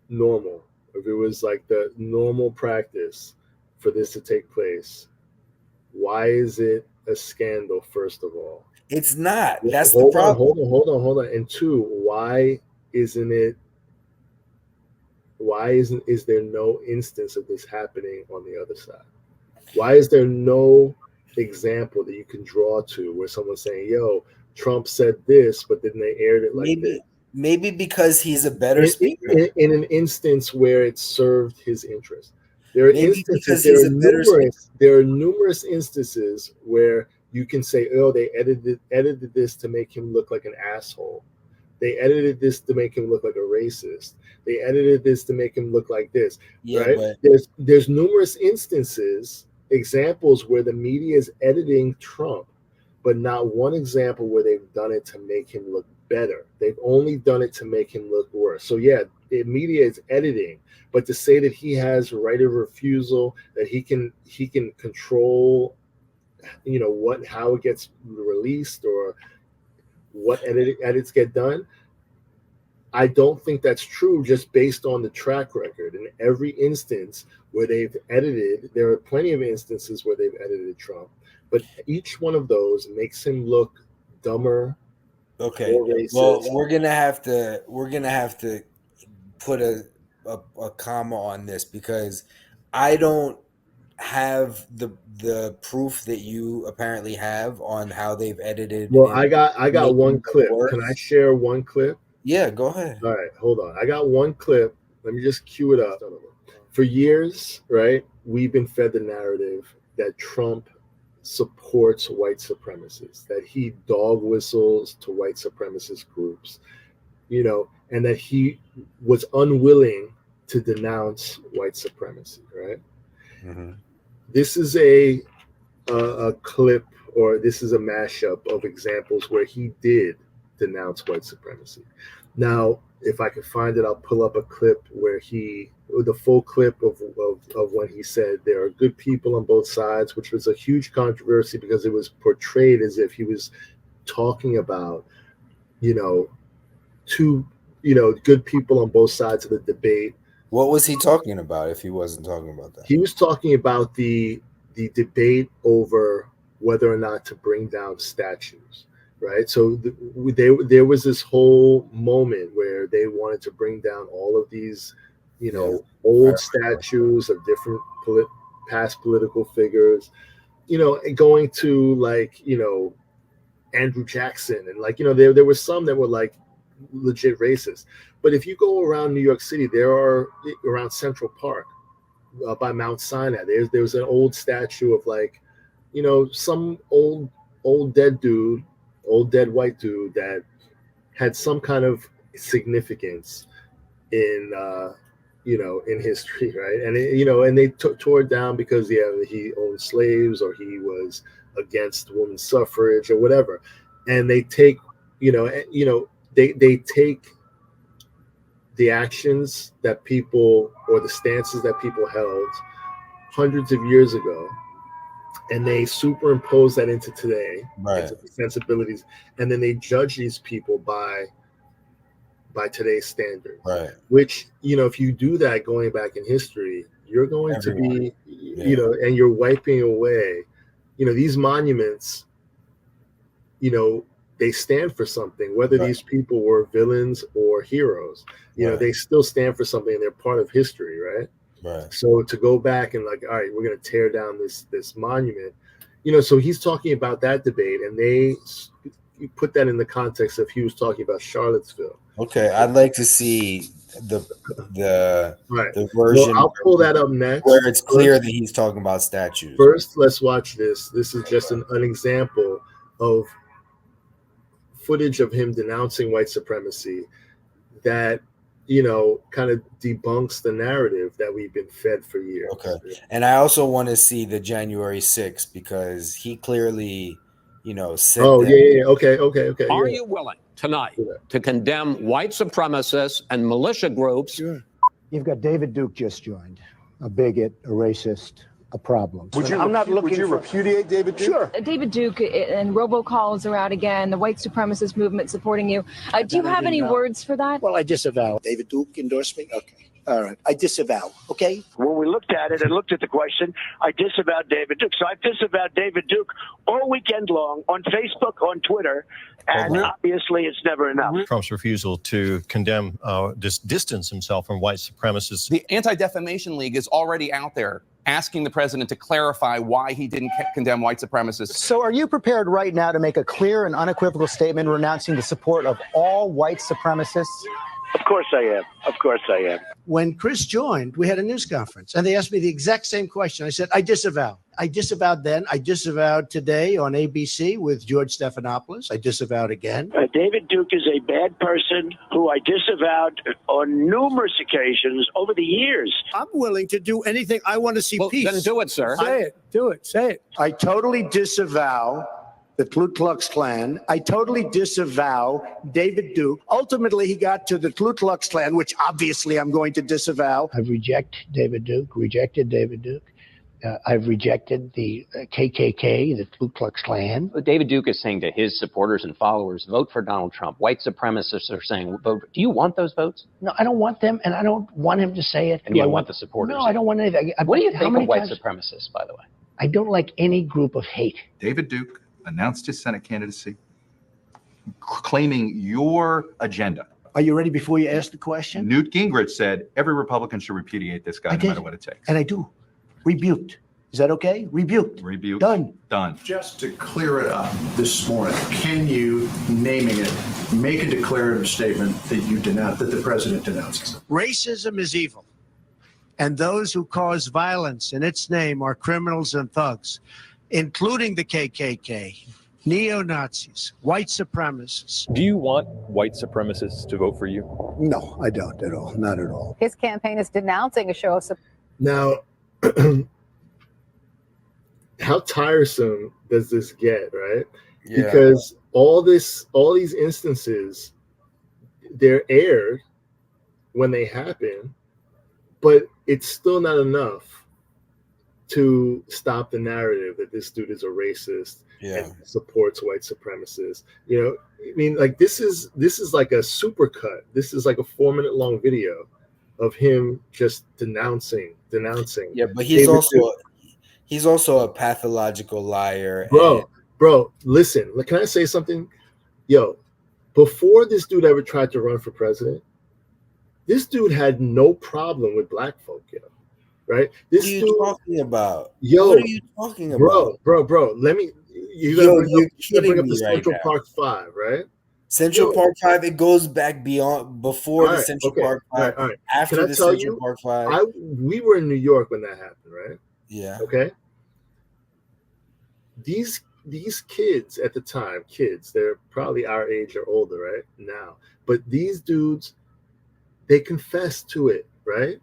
normal, if it was like the normal practice for this to take place, why is it a scandal, first of all? It's not. That's the problem. Hold on. And two, why is there no instance of this happening on the other side? Why is there no example that you can draw to where someone's saying, yo, Trump said this, but then they aired it like this? Maybe because he's a better speaker. In an instance where it served his interest. There are numerous instances where you can say, oh, they edited this to make him look like an asshole. They edited this to make him look like a racist. They edited this to make him look like this. Yeah, right? But there's numerous examples where the media is editing Trump, but not one example where they've done it to make him look better. They've only done it to make him look worse. So yeah, the media is editing, but to say that he has right of refusal, that he can control, how it gets released or what edits get done, I don't think that's true just based on the track record. In every instance where they've edited, there are plenty of instances where they've edited Trump, but each one of those makes him look dumber. Okay. Well, we're gonna have to put a comma on this because I don't have the proof that you apparently have on how they've edited. Well, I got one clip. Can I share one clip? Yeah, go ahead. All right, hold on. I got one clip. Let me just cue it up. For years, right, we've been fed the narrative that Trump supports white supremacists, that he dog whistles to white supremacist groups, and that he was unwilling to denounce white supremacy, right? Mm-hmm. This is a clip, or this is a mashup of examples where he did denounce white supremacy. Now, if I can find it, I'll pull up a clip where the full clip of when he said there are good people on both sides, which was a huge controversy because it was portrayed as if he was talking about, two, good people on both sides of the debate. What was he talking about if he wasn't talking about that? He was talking about the debate over whether or not to bring down statues, right? So there was this whole moment where they wanted to bring down all of these, old statues of different past political figures, and going to Andrew Jackson and there were some that were legit racist. But if you go around New York City, there are around Central Park by Mount Sinai. There's an old statue of some old dead white dude that had some kind of significance in in history, right? And and they tore it down because he owned slaves or he was against women's suffrage or whatever. And they take they take the actions that people or the stances that people held hundreds of years ago, and they superimpose that into today, right, into the sensibilities, and then they judge these people by today's standards. Right. Which, if you do that going back in history, you're going to be, and you're wiping away, these monuments, they stand for something, whether these people were villains or heroes. They still stand for something, and they're part of history, right? Right. So to go back and all right, we're going to tear down this monument, so he's talking about that debate, and you put that in the context of he was talking about Charlottesville. Okay, I'd like to see the version. Well, I'll pull that up next, where it's clear that he's talking about statues. First, let's watch this. This is just an example of footage of him denouncing white supremacy that kind of debunks the narrative that we've been fed for years. Okay. And I also want to see the January 6th because he clearly, said Okay. Are you willing tonight to condemn white supremacists and militia groups? Sure. You've got David Duke just joined, a bigot, a racist, a problem. Would you repudiate David Duke? Sure. David Duke and robocalls are out again, the white supremacist movement supporting you. Do you have any words for that? Well, I disavow. David Duke endorsed me? Okay. All right. I disavow. Okay. When we looked at it and looked at the question, I disavowed David Duke. So I've disavowed David Duke all weekend long on Facebook, on Twitter, and obviously it's never enough. Trump's refusal to condemn, distance himself from white supremacists. The Anti-Defamation League is already out there asking the president to clarify why he didn't condemn white supremacists. So are you prepared right now to make a clear and unequivocal statement renouncing the support of all white supremacists? Of course I am. Of course I am. When Chris joined, we had a news conference, and they asked me the exact same question. I said, I disavow. I disavowed then. I disavowed today on ABC with George Stephanopoulos. I disavowed again. David Duke is a bad person who I disavowed on numerous occasions over the years. I'm willing to do anything. I want to see peace. Then do it, sir. Say it. Do it. Say it. I totally disavow the Ku Klux Klan. I totally disavow David Duke. Ultimately, he got to the Ku Klux Klan, which obviously I'm going to disavow. I've rejected David Duke. I've rejected the KKK, the Ku Klux Klan. David Duke is saying to his supporters and followers, vote for Donald Trump. White supremacists are saying, vote. Do you want those votes? No, I don't want them, and I don't want him to say it. And you want the supporters? No, I don't want anything. What do you think of white supremacists, by the way? I don't like any group of hate. David Duke announced his Senate candidacy, claiming your agenda. Are you ready before you ask the question? Newt Gingrich said every Republican should repudiate this guy no matter what it takes. And I do. Rebuked. Is that okay? Rebuked. Rebuked. Done. Just to clear it up this morning, can you, naming it, make a declarative statement that you denounce, that the president denounces? Racism is evil, and those who cause violence in its name are criminals and thugs, including the KKK, neo-Nazis, white supremacists. Do you want white supremacists to vote for you? No, I don't at all. Not at all. His campaign is denouncing a show of support. Now, how tiresome does this get, right? Yeah. Because all these instances, they're aired when they happen, but it's still not enough to stop the narrative that this dude is a racist and supports white supremacists. You know, I mean, like this is like a supercut. This is like a 4-minute long video of him just denouncing. Yeah, but he's also a pathological liar. Bro, listen, can I say something? Yo, before this dude ever tried to run for president, this dude had no problem with black folk, right? What are you talking about? Yo, what are you talking about? Bro, let me. You're kidding bring up me the right Central now. Park 5, right? Central Park 5, it goes back before the Central Park 5, all right. after Can I the tell Central you, Park 5. we were in New York when that happened, right? Yeah. Okay. These kids at the time, they're probably our age or older, right? Now. But these dudes, they confessed to it, right?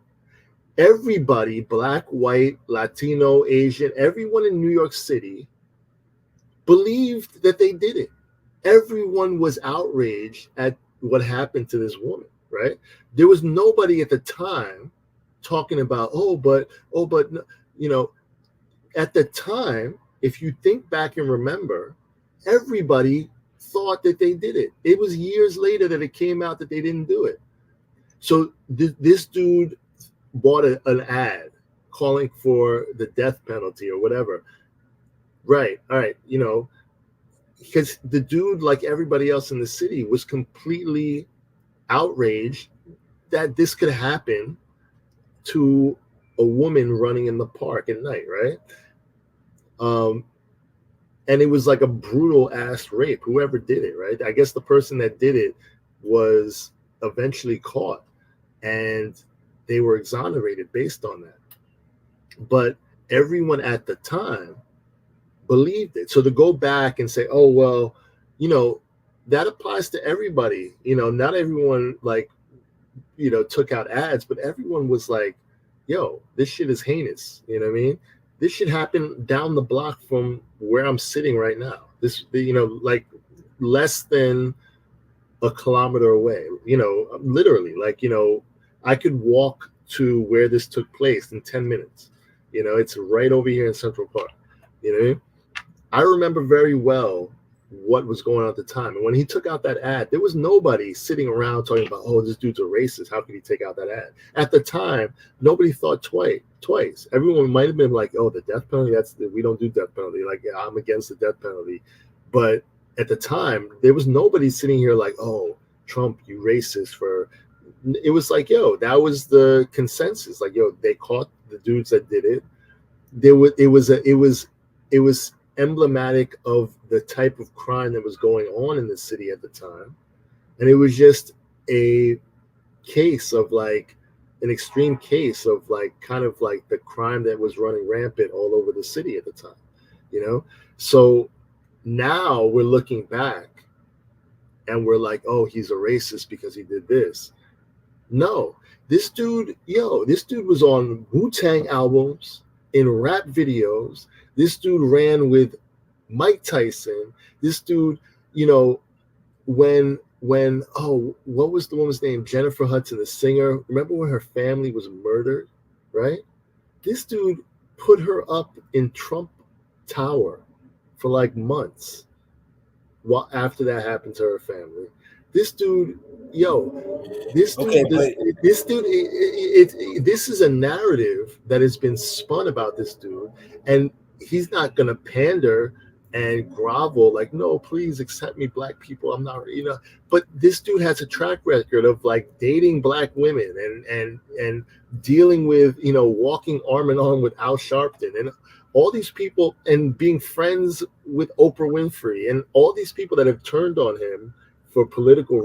Everybody, black, white, Latino, Asian, everyone in New York City believed that they did it. Everyone was outraged at what happened to this woman, right? There was nobody at the time talking about, but you know, at the time, if you think back and remember, everybody thought that they did it. It was years later that it came out that they didn't do it. So this dude bought an ad calling for the death penalty or whatever. Right. All right. You know, because the dude, like everybody else in the city, was completely outraged that this could happen to a woman running in the park at night, right? And it was like a brutal ass rape, whoever did it, right? I guess the person that did it was eventually caught and they were exonerated based on that. But everyone at the time believed it. So to go back and say, oh, well, you know, that applies to everybody. You know, not everyone like, you know, took out ads, but everyone was like, yo, this shit is heinous. You know what I mean? This shit happened down the block from where I'm sitting right now. This, you know, like less than a kilometer away, you know, literally, like, you know, I could walk to where this took place in 10 minutes. You know, it's right over here in Central Park. You know what I mean? I remember very well what was going on at the time. And when he took out that ad, there was nobody sitting around talking about, oh, this dude's a racist. How could he take out that ad? At the time, nobody thought twice. Everyone might have been like, oh, the death penalty, we don't do death penalty. Like, yeah, I'm against the death penalty. But at the time, there was nobody sitting here like, oh, Trump, you racist for. It was like, yo, that was the consensus. Like, yo, they caught the dudes that did it. It was emblematic of the type of crime that was going on in the city at the time. And it was just a case of like an extreme case of like kind of like the crime that was running rampant all over the city at the time, you know? So now we're looking back and we're like, oh, he's a racist because he did this. No, this dude was on Wu-Tang albums, in rap videos. This dude ran with Mike Tyson. This dude, you know, when what was the woman's name? Jennifer Hudson, the singer. Remember when her family was murdered, right? This dude put her up in Trump Tower for like months. After that happened to her family. This dude, this is a narrative that has been spun about this dude, and he's not gonna pander and grovel like, no, please accept me, black people. I'm not, you know. But this dude has a track record of like dating black women and dealing with, you know, walking arm in arm with Al Sharpton and all these people, and being friends with Oprah Winfrey and all these people that have turned on him for political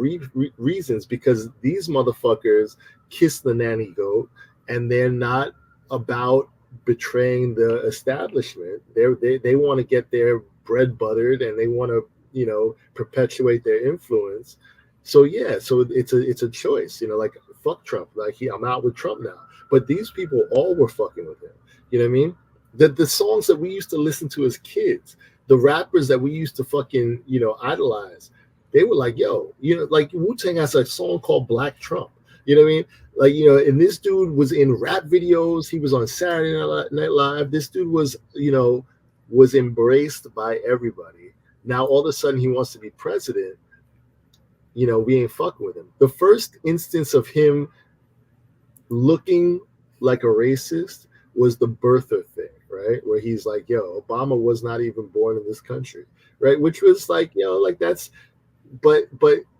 reasons, because these motherfuckers kiss the nanny goat and they're not about betraying the establishment. They want to get their bread buttered and they want to, you know, perpetuate their influence. So yeah, so it's a choice, you know, like fuck Trump, like I'm out with Trump now. But these people all were fucking with him. You know what I mean? The songs that we used to listen to as kids, the rappers that we used to fucking, you know, idolize, They were like, yo, like Wu-Tang has a song called Black Trump. You know what I mean? Like, and this dude was in rap videos. He was on Saturday Night Live. This dude was, was embraced by everybody. Now, all of a sudden, he wants to be president. We ain't fucking with him. The first instance of him looking like a racist was the birther thing, right? Where he's like, yo, Obama was not even born in this country, right? Which was like, that's, but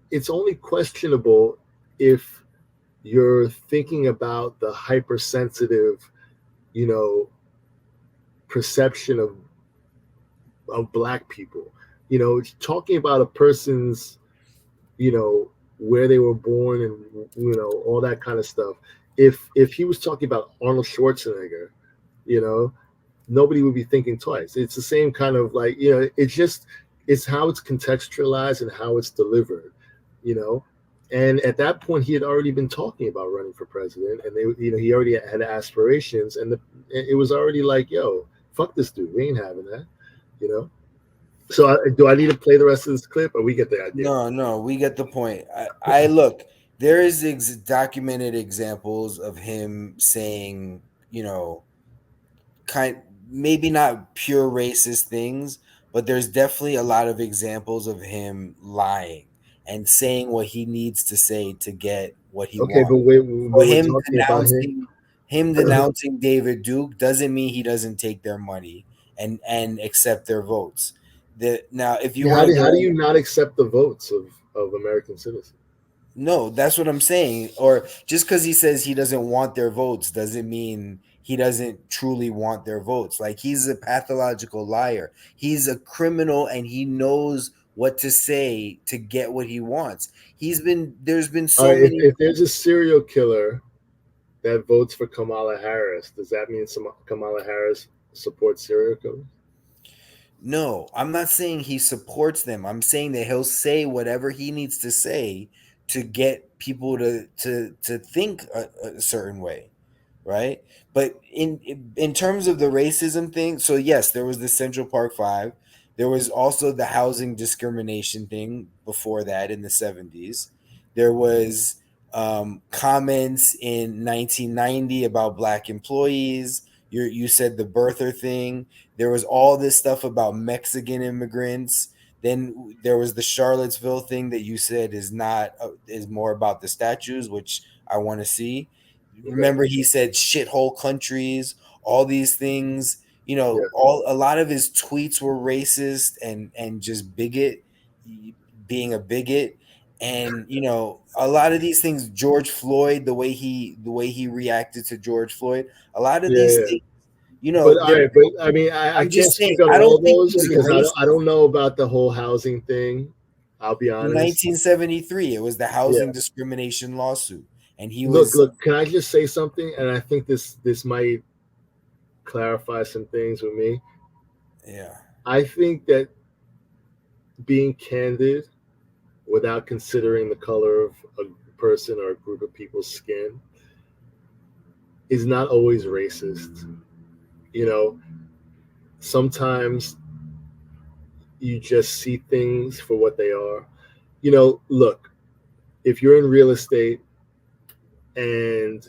it's only questionable if you're thinking about the hypersensitive, perception of Black people, talking about a person's, where they were born and, all that kind of stuff. If he was talking about Arnold Schwarzenegger, nobody would be thinking twice. It's the same kind of like, it's how it's contextualized and how it's delivered, And at that point, he had already been talking about running for president, and he already had aspirations, and it was already like, yo, fuck this dude, we ain't having that, So do I need to play the rest of this clip, or we get the idea? No, we get the point. I look. There is documented examples of him saying, maybe not pure racist things, but there's definitely a lot of examples of him lying and saying what he needs to say to get what he wants. Okay, but him denouncing David Duke doesn't mean he doesn't take their money and accept their votes. Now, if you how do you not accept the votes of American citizens? No, that's what I'm saying. Or just because he says he doesn't want their votes doesn't mean he doesn't truly want their votes. Like, he's a pathological liar. He's a criminal, and he knows what to say to get what he wants. There's been so many. If there's a serial killer that votes for Kamala Harris, does that mean Kamala Harris supports serial killers? No, I'm not saying he supports them. I'm saying that he'll say whatever he needs to say to get people to think a certain way, right? But in terms of the racism thing, so yes, there was the Central Park 5. There was also the housing discrimination thing before that in the 70s. There was comments in 1990 about Black employees. You said the birther thing. There was all this stuff about Mexican immigrants. Then there was the Charlottesville thing that you said is more about the statues, which I want to see. Remember, he said shithole countries, all these things. A lot of his tweets were racist and just being a bigot. And a lot of these things, George Floyd, the way he reacted to George Floyd, a lot of these things, But I mean, I can't speak on all those because I don't know about the whole housing thing. I'll be honest. In 1973, it was the housing discrimination lawsuit, and he look. Can I just say something? And I think this might clarify some things with me. Yeah, I think that being candid without considering the color of a person or a group of people's skin is not always racist. Sometimes you just see things for what they are. Look, if you're in real estate and,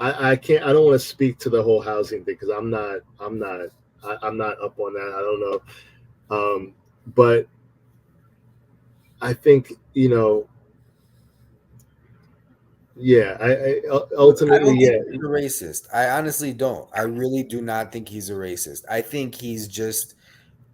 I don't want to speak to the whole housing thing because I'm not up on that. I don't know. But I think, I ultimately, I don't think he's a racist. I honestly don't. I really do not think he's a racist. I think he's just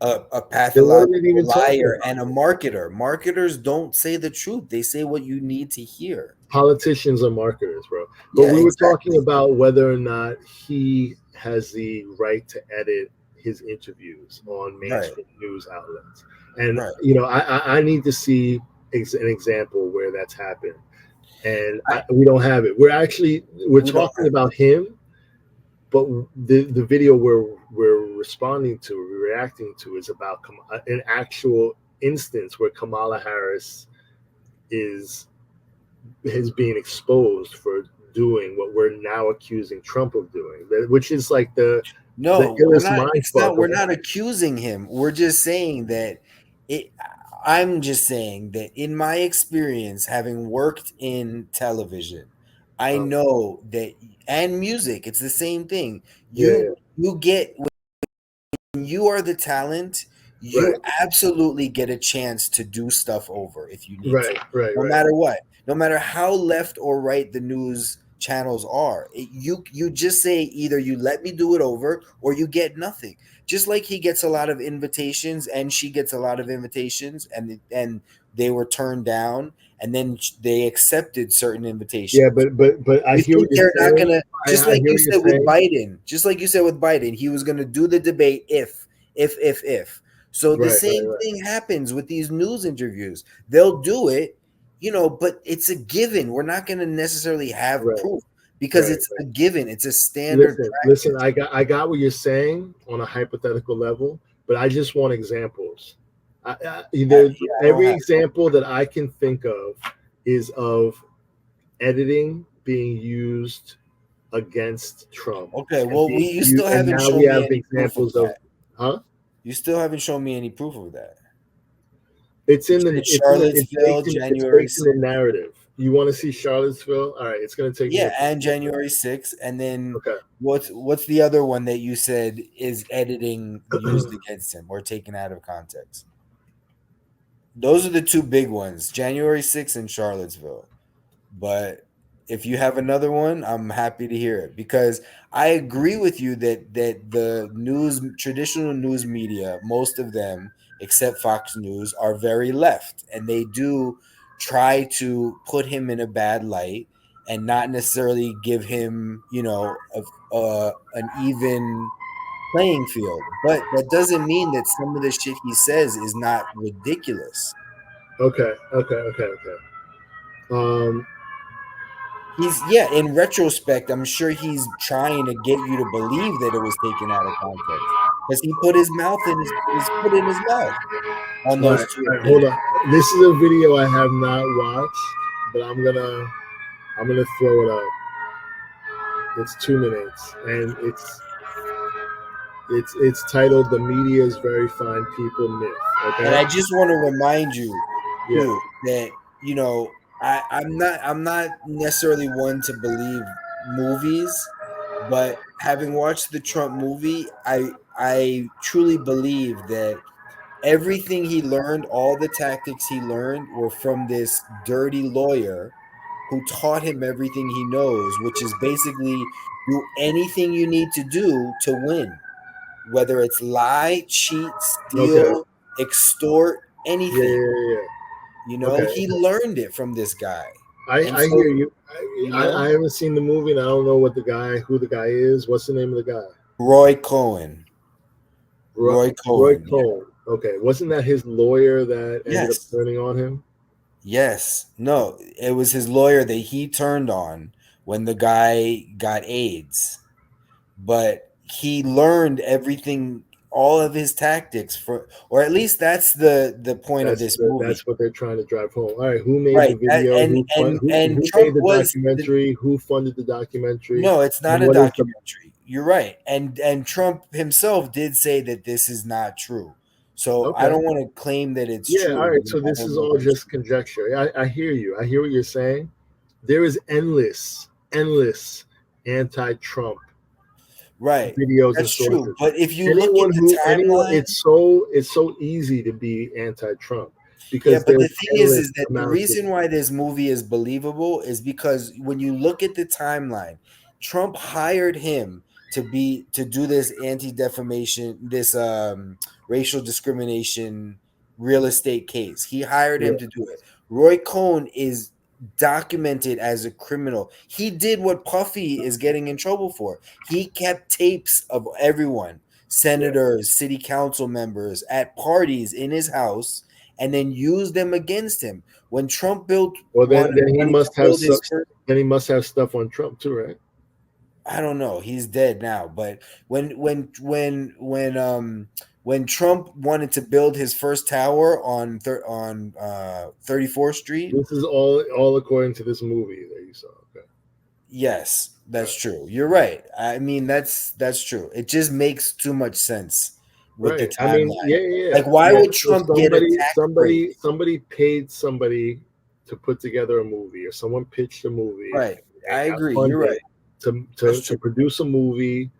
a pathological liar and a marketer. Marketers don't say the truth. They say what you need to hear. Politicians are marketers, bro. But we were talking about whether or not he has the right to edit his interviews on mainstream news outlets. And, I need to see an example where that's happened. And we don't have it. We're talking about him, but the video we're responding to, we're reacting to, is about an actual instance where Kamala Harris is being exposed for doing what we're now accusing Trump of doing, which is like we're not accusing him. We're just saying that I'm just saying that in my experience, having worked in television, I know that, and music, it's the same thing. You get, when you are the talent, you absolutely get a chance to do stuff over if you need to. No matter what, no matter how left or right the news channels are, you just say either you let me do it over or you get nothing. Just like he gets a lot of invitations and she gets a lot of invitations, and they were turned down, and then they accepted certain invitations. Yeah, but I You hear think what they're you're not saying. gonna, just I like hear you what you're said with saying. Biden, just like you said with Biden, he was gonna do the debate if. So the same thing happens with these news interviews. They'll do it, but it's a given. We're not gonna necessarily have proof because it's a given. It's a standard Listen. practice. I got what you're saying on a hypothetical level, but I just want examples. Every example that I can think of is of editing being used against Trump. Okay, well, you still And haven't now we shown me have any proof of examples of, that. You still haven't shown me any proof of that. It's in the Charlottesville, it's January baked in the 6th. narrative. You want to see Charlottesville? All right, it's going to take me. And January 6th, and then what's the other one that you said is editing used against him or taken out of context? Those are the two big ones, January 6th and Charlottesville. But if you have another one, I'm happy to hear it, because I agree with you that the traditional news media, most of them except Fox News, are very left, and they do try to put him in a bad light and not necessarily give him, an even playing field. But that doesn't mean that some of the shit he says is not ridiculous. Okay. In retrospect, I'm sure he's trying to get you to believe that it was taken out of context, because he put his foot in his mouth on All those right, two hold occasions. on. This is a video I have not watched, but I'm gonna throw it up. It's 2 minutes, and it's titled "The Media's Very Fine People Myth." Okay. And I just want to remind you Yeah. too that I'm not necessarily one to believe movies, but having watched the Trump movie, I truly believe that everything he learned, all the tactics he learned, were from this dirty lawyer who taught him everything he knows, which is basically do anything you need to do to win, whether it's lie, cheat, steal, extort, anything. He learned it from this guy. I hear you. I haven't seen the movie, and I don't know who the guy is. What's the name of the guy? Roy Cohen. Roy Cohen. Yeah. Okay. Wasn't that his lawyer that ended up turning on him? Yes. No, it was his lawyer that he turned on when the guy got AIDS. But he learned everything, all of his tactics, or at least that's the point of this movie. That's what they're trying to drive home. All right, who made the video? Who made the documentary? Who funded the documentary? No, it's not a documentary. You're right. And Trump himself did say that this is not true. So I don't want to claim that it's true. All right. So this is all just conjecture. I hear you. I hear what you're saying. There is endless anti-Trump videos. That's and true. But if you look at the timeline, it's so easy to be anti-Trump. Because but the thing is that the reason why this movie is believable is because when you look at the timeline, Trump hired him to do this anti-defamation, this racial discrimination real estate case. He hired him to do it. Roy Cohn is documented as a criminal. He did what Puffy is getting in trouble for. He kept tapes of everyone, senators, city council members, at parties in his house, and then used them against him. When Trump built, then he must have stuff. Then he must have stuff on Trump too, right? I don't know. He's dead now. But when Trump wanted to build his first tower on 34th Street, this is all according to this movie that you saw. Okay. Yes, that's true. You're right. I mean, that's true. It just makes too much sense with the Right. I mean, timeline. Like, why would Trump get a tax break? Somebody paid somebody to put together a movie, or someone pitched a movie. Right. I got agree. funded You're right. To produce a movie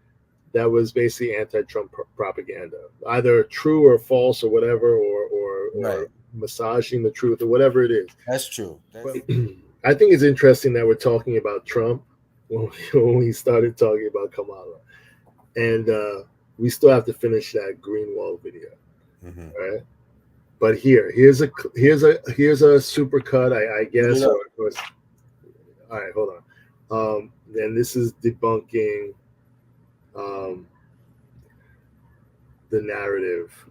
that was basically anti-Trump propaganda, either true or false or whatever, or massaging the truth or whatever it is. That's true. I think it's interesting that we're talking about Trump when we started talking about Kamala, and we still have to finish that green wall video, right? But here's a super cut, I guess. All right, hold on. Then this is debunking the narrative.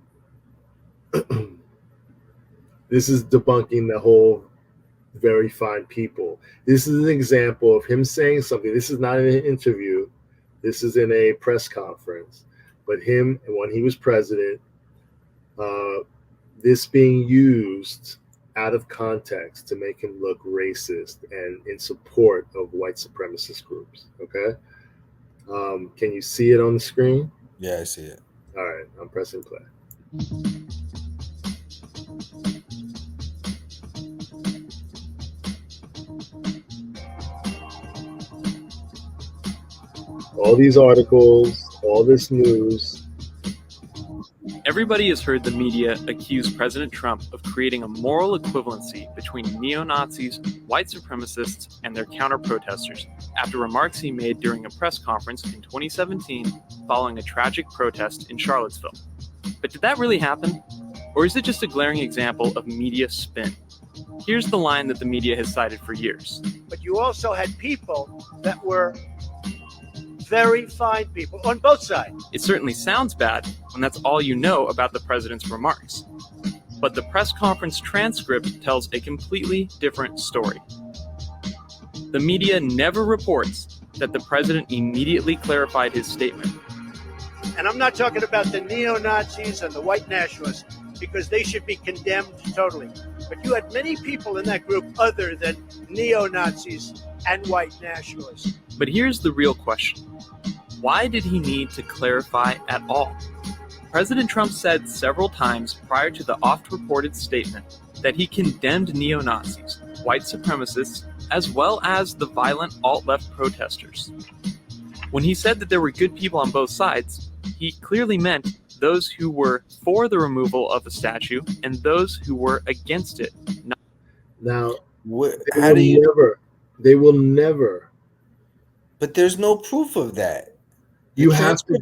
This is debunking the whole very fine people. This is an example of him saying something. This is not in an interview. This is in a press conference. But him, when he was president, this being used out of context to make him look racist and in support of white supremacist groups. Okay. Can you see it on the screen? Yeah, I see it. All right, I'm pressing play. All these articles, all this news. Everybody has heard the media accuse President Trump of creating a moral equivalency between neo-Nazis, white supremacists, and their counter-protesters after remarks he made during a press conference in 2017 following a tragic protest in Charlottesville. But did that really happen? Or is it just a glaring example of media spin? Here's the line that the media has cited for years. But you also had people that were very fine people on both sides. It certainly sounds bad when that's all you know about the president's remarks. But the press conference transcript tells a completely different story. The media never reports that the president immediately clarified his statement. And I'm not talking about the neo-Nazis and the white nationalists, because they should be condemned totally. But you had many people in that group other than neo-Nazis and white nationalists. But here's the real question. Why did he need to clarify at all? President Trump said several times prior to the oft-reported statement that he condemned neo-Nazis, white supremacists, as well as the violent alt-left protesters. When he said that there were good people on both sides, he clearly meant those who were for the removal of the statue and those who were against it. Now, they will never. But there's no proof of that. You have to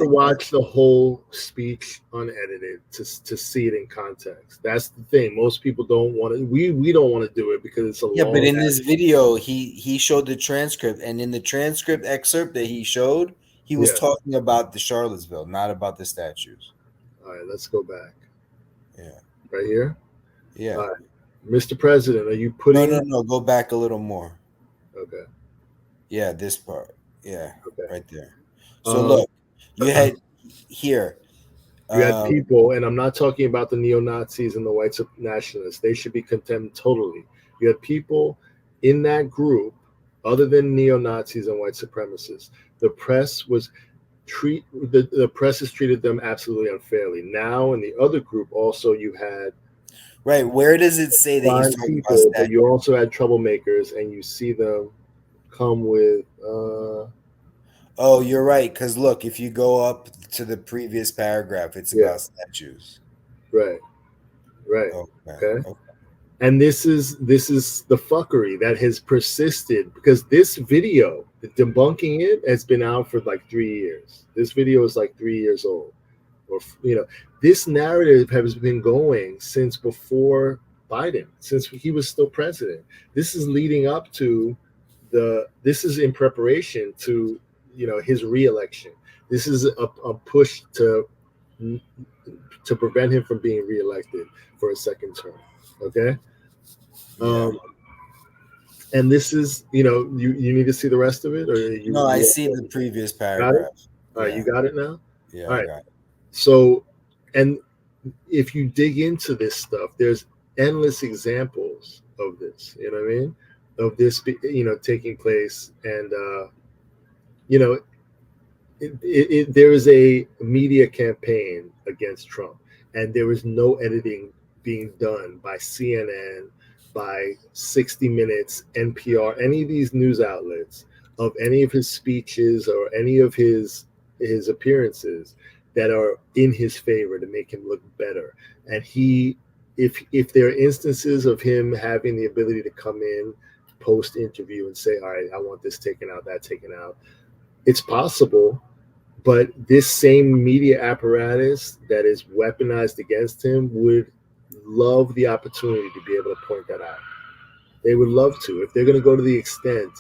watch the whole speech unedited to see it in context. That's the thing. Most people don't want to. We don't want to do it because it's a long. But in this video, he showed the transcript, and in the transcript excerpt that he showed, he was talking about the Charlottesville, not about the statues. All right, let's go back. Yeah. Right here? Yeah. All right. Mr. President, are you putting... No. Go back a little more. Okay. Yeah, this part. Yeah, okay. Right there. So look, you had here. You had people, and I'm not talking about the neo-Nazis and the white nationalists. They should be condemned totally. You had people in that group, other than neo-Nazis and white supremacists. The press has treated them absolutely unfairly. Now, in the other group, also you had right. Where does it say that he's talking about statues? But you also had troublemakers, and you see them come with. Oh, you're right. Because look, if you go up to the previous paragraph, it's about statues. Right. Okay. And this is the fuckery that has persisted, because this video, debunking it, has been out for like 3 years. This video is like 3 years old, or this narrative has been going since before Biden, since he was still president. This is leading up to this is in preparation to his reelection. This is a push to prevent him from being reelected for a second term. Okay. And this is, you need to see the rest of it, or no? I see the previous paragraph. All right, you got it now. Yeah. All right. I got it. So, and if you dig into this stuff, there's endless examples of this. You know what I mean? Of this, taking place, and there is a media campaign against Trump, and there is no editing being done by CNN, by 60 Minutes, NPR, any of these news outlets of any of his speeches or any of his appearances that are in his favor to make him look better. And if there are instances of him having the ability to come in post interview and say, all right, I want this taken out, that taken out, it's possible. But this same media apparatus that is weaponized against him would love the opportunity to be able to point that out. They would love to. If they're going to go to the extent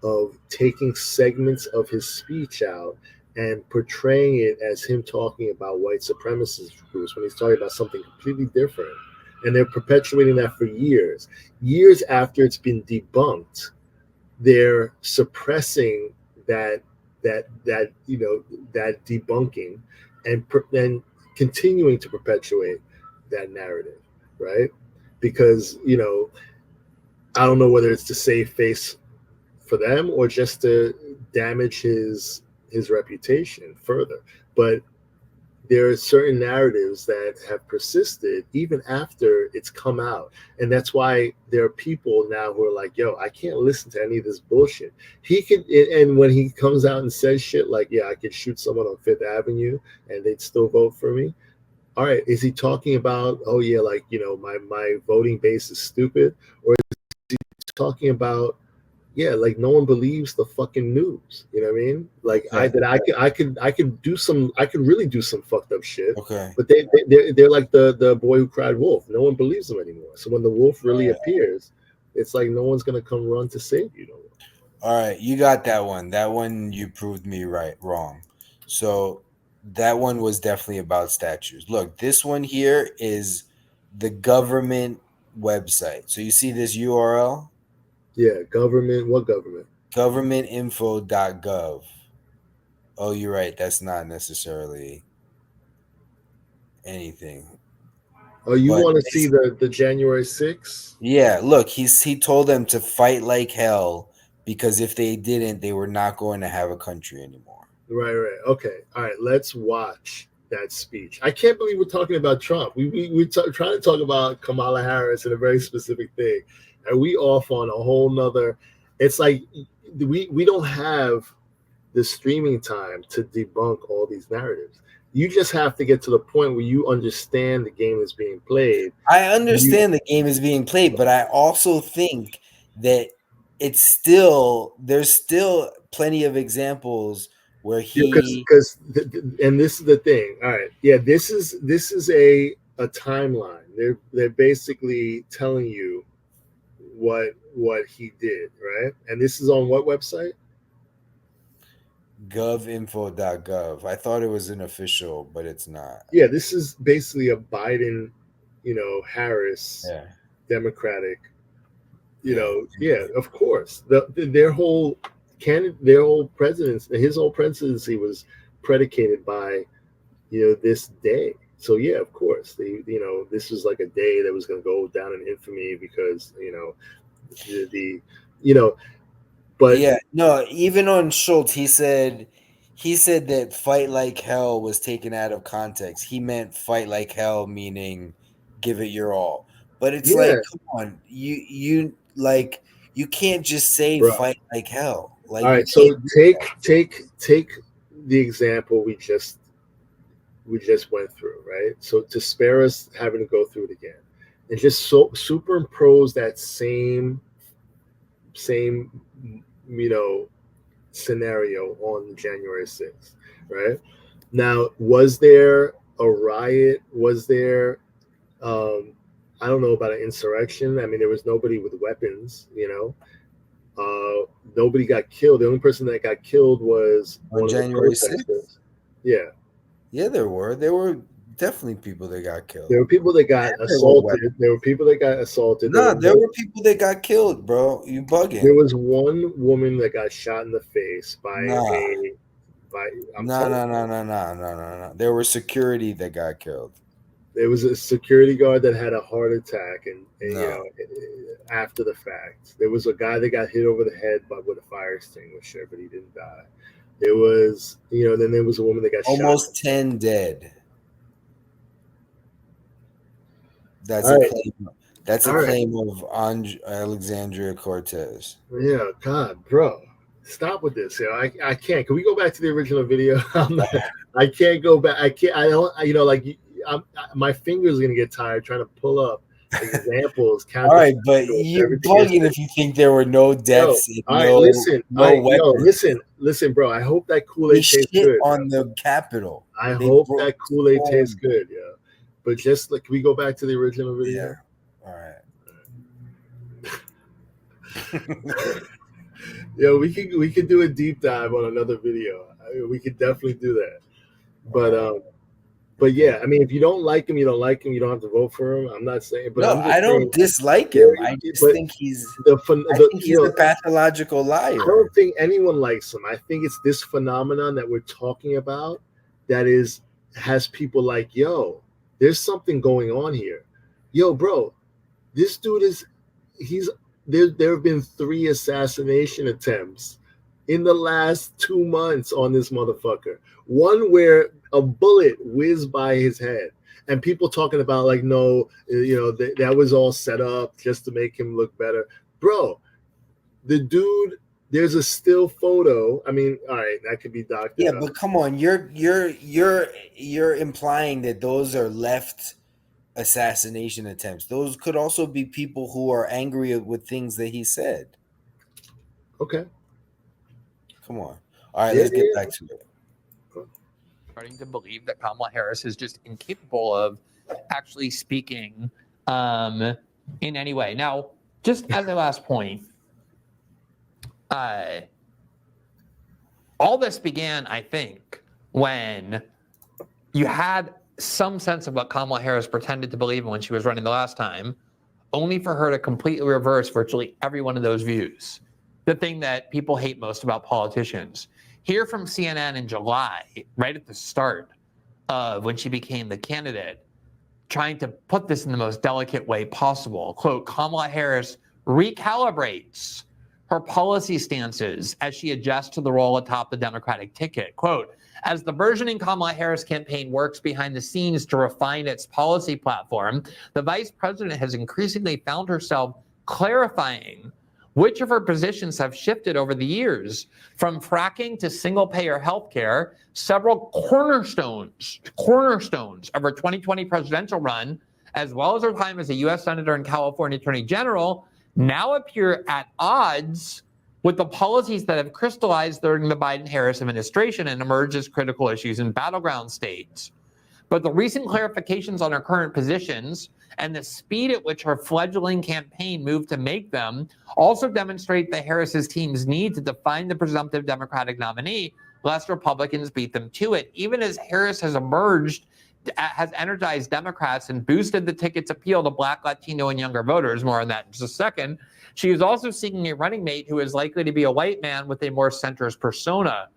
of taking segments of his speech out and portraying it as him talking about white supremacist groups when he's talking about something completely different, and they're perpetuating that for years after it's been debunked, they're suppressing that debunking and continuing to perpetuate that narrative, right? Because I don't know whether it's to save face for them or just to damage his reputation further, but there are certain narratives that have persisted even after it's come out. And that's why there are people now who are like, yo, I can't listen to any of this bullshit. He could, and when he comes out and says shit like, yeah, I could shoot someone on Fifth Avenue and they'd still vote for me. All right, is he talking about, oh yeah, like, my voting base is stupid? Or is he talking about, yeah, like no one believes the fucking news. You know what I mean? Like I could really do some fucked up shit. Okay. But they're like the boy who cried wolf. No one believes them anymore. So when the wolf really appears, it's like no one's gonna come run to save you. All right, you got that one. That one you proved me wrong. So that one was definitely about statues. Look, this one here is the government website. So you see this URL? Yeah, government. What government? Governmentinfo.gov. Oh, you're right. That's not necessarily anything. Oh, you want to see the January 6th? Yeah, look, he told them to fight like hell because if they didn't, they were not going to have a country anymore. Right. Okay. All right. Let's watch that speech. I can't believe we're talking about Trump. We're trying to talk about Kamala Harris and a very specific thing. And we off on a whole nother. It's like we don't have the streaming time to debunk all these narratives. You just have to get to the point where you understand the game is being played. I understand the game is being played, but I also think that there's still plenty of examples where because and this is the thing. All right, yeah, this is a timeline. They're basically telling you what he did, right? And this is on what website? govinfo.gov. I thought it was an official, but it's not. Yeah, this is basically a Biden, Harris, Democratic, yeah, of course. Their whole presidency, his whole presidency was predicated by, this day. So yeah, of course, this was like a day that was going to go down in infamy because but yeah, no, even on Schultz, he said that fight like hell was taken out of context. He meant fight like hell, meaning give it your all. But it's like, come on, you can't just say fight like hell. Like, all right, so take the example we just went through, right? So to spare us having to go through it again, and just superimpose that same scenario on January 6th, right? Now, was there a riot? Was there I don't know about an insurrection. I mean, there was nobody with weapons, nobody got killed. The only person that got killed was on January 6th. Yeah, there were definitely people that got killed. There were people that got assaulted. There were people that got assaulted. No, there were people that got killed, bro. You bugging. There was one woman that got shot in the face by No. There were security that got killed. There was a security guard that had a heart attack, and after the fact, there was a guy that got hit over the head with a fire extinguisher, but he didn't die. It was, then there was a woman that got almost shot. 10 dead. That's All a right. claim. That's a All right. claim of Alexandria Cortez. Yeah, God, bro, stop with this. I can't. Can we go back to the original video? I can't go back. I can't. I don't. My fingers are gonna get tired trying to pull up examples. All right, but you're bugging if you think there were no deaths. All right, listen. Weapons. Listen, bro. I hope that Kool-Aid tastes good. On the Capitol. I hope that Kool-Aid tastes good. Yeah, but just like, can we go back to the original video? Yeah. All right. Yeah, we could do a deep dive on another video. We could definitely do that. But yeah, I mean, if you don't like him, you don't like him. You don't have to vote for him. I'm not saying, but I don't dislike him. I just think he's a pathological liar. I don't think anyone likes him. I think it's this phenomenon that we're talking about that has people like, yo, there's something going on here. Yo, bro, this dude there have been 3 assassination attempts in the last 2 months on this motherfucker. One where a bullet whizzed by his head, and people talking about like, no, that was all set up just to make him look better. Bro, the dude, there's a still photo. I mean, all right, that could be doctored. Yeah, but come on, you're implying that those are left assassination attempts. Those could also be people who are angry with things that he said. Okay. Come on. All right, let's get back to it. Starting to believe that Kamala Harris is just incapable of actually speaking in any way. Now, just as a last point, all this began, I think, when you had some sense of what Kamala Harris pretended to believe in when she was running the last time, only for her to completely reverse virtually every one of those views. The thing that people hate most about politicians. Here from CNN in July, right at the start of when she became the candidate, trying to put this in the most delicate way possible. Quote, Kamala Harris recalibrates her policy stances as she adjusts to the role atop the Democratic ticket. Quote, as the burgeoning Kamala Harris campaign works behind the scenes to refine its policy platform, the vice president has increasingly found herself clarifying which of her positions have shifted over the years, from fracking to single-payer healthcare. Several cornerstones of her 2020 presidential run, as well as her time as a U.S. Senator and California Attorney General, now appear at odds with the policies that have crystallized during the Biden-Harris administration and emerged as critical issues in battleground states. But the recent clarifications on her current positions and the speed at which her fledgling campaign moved to make them also demonstrate that Harris's team's need to define the presumptive Democratic nominee, lest Republicans beat them to it. Even as Harris has energized Democrats and boosted the ticket's appeal to Black, Latino, and younger voters, more on that in just a second, she is also seeking a running mate who is likely to be a white man with a more centrist persona.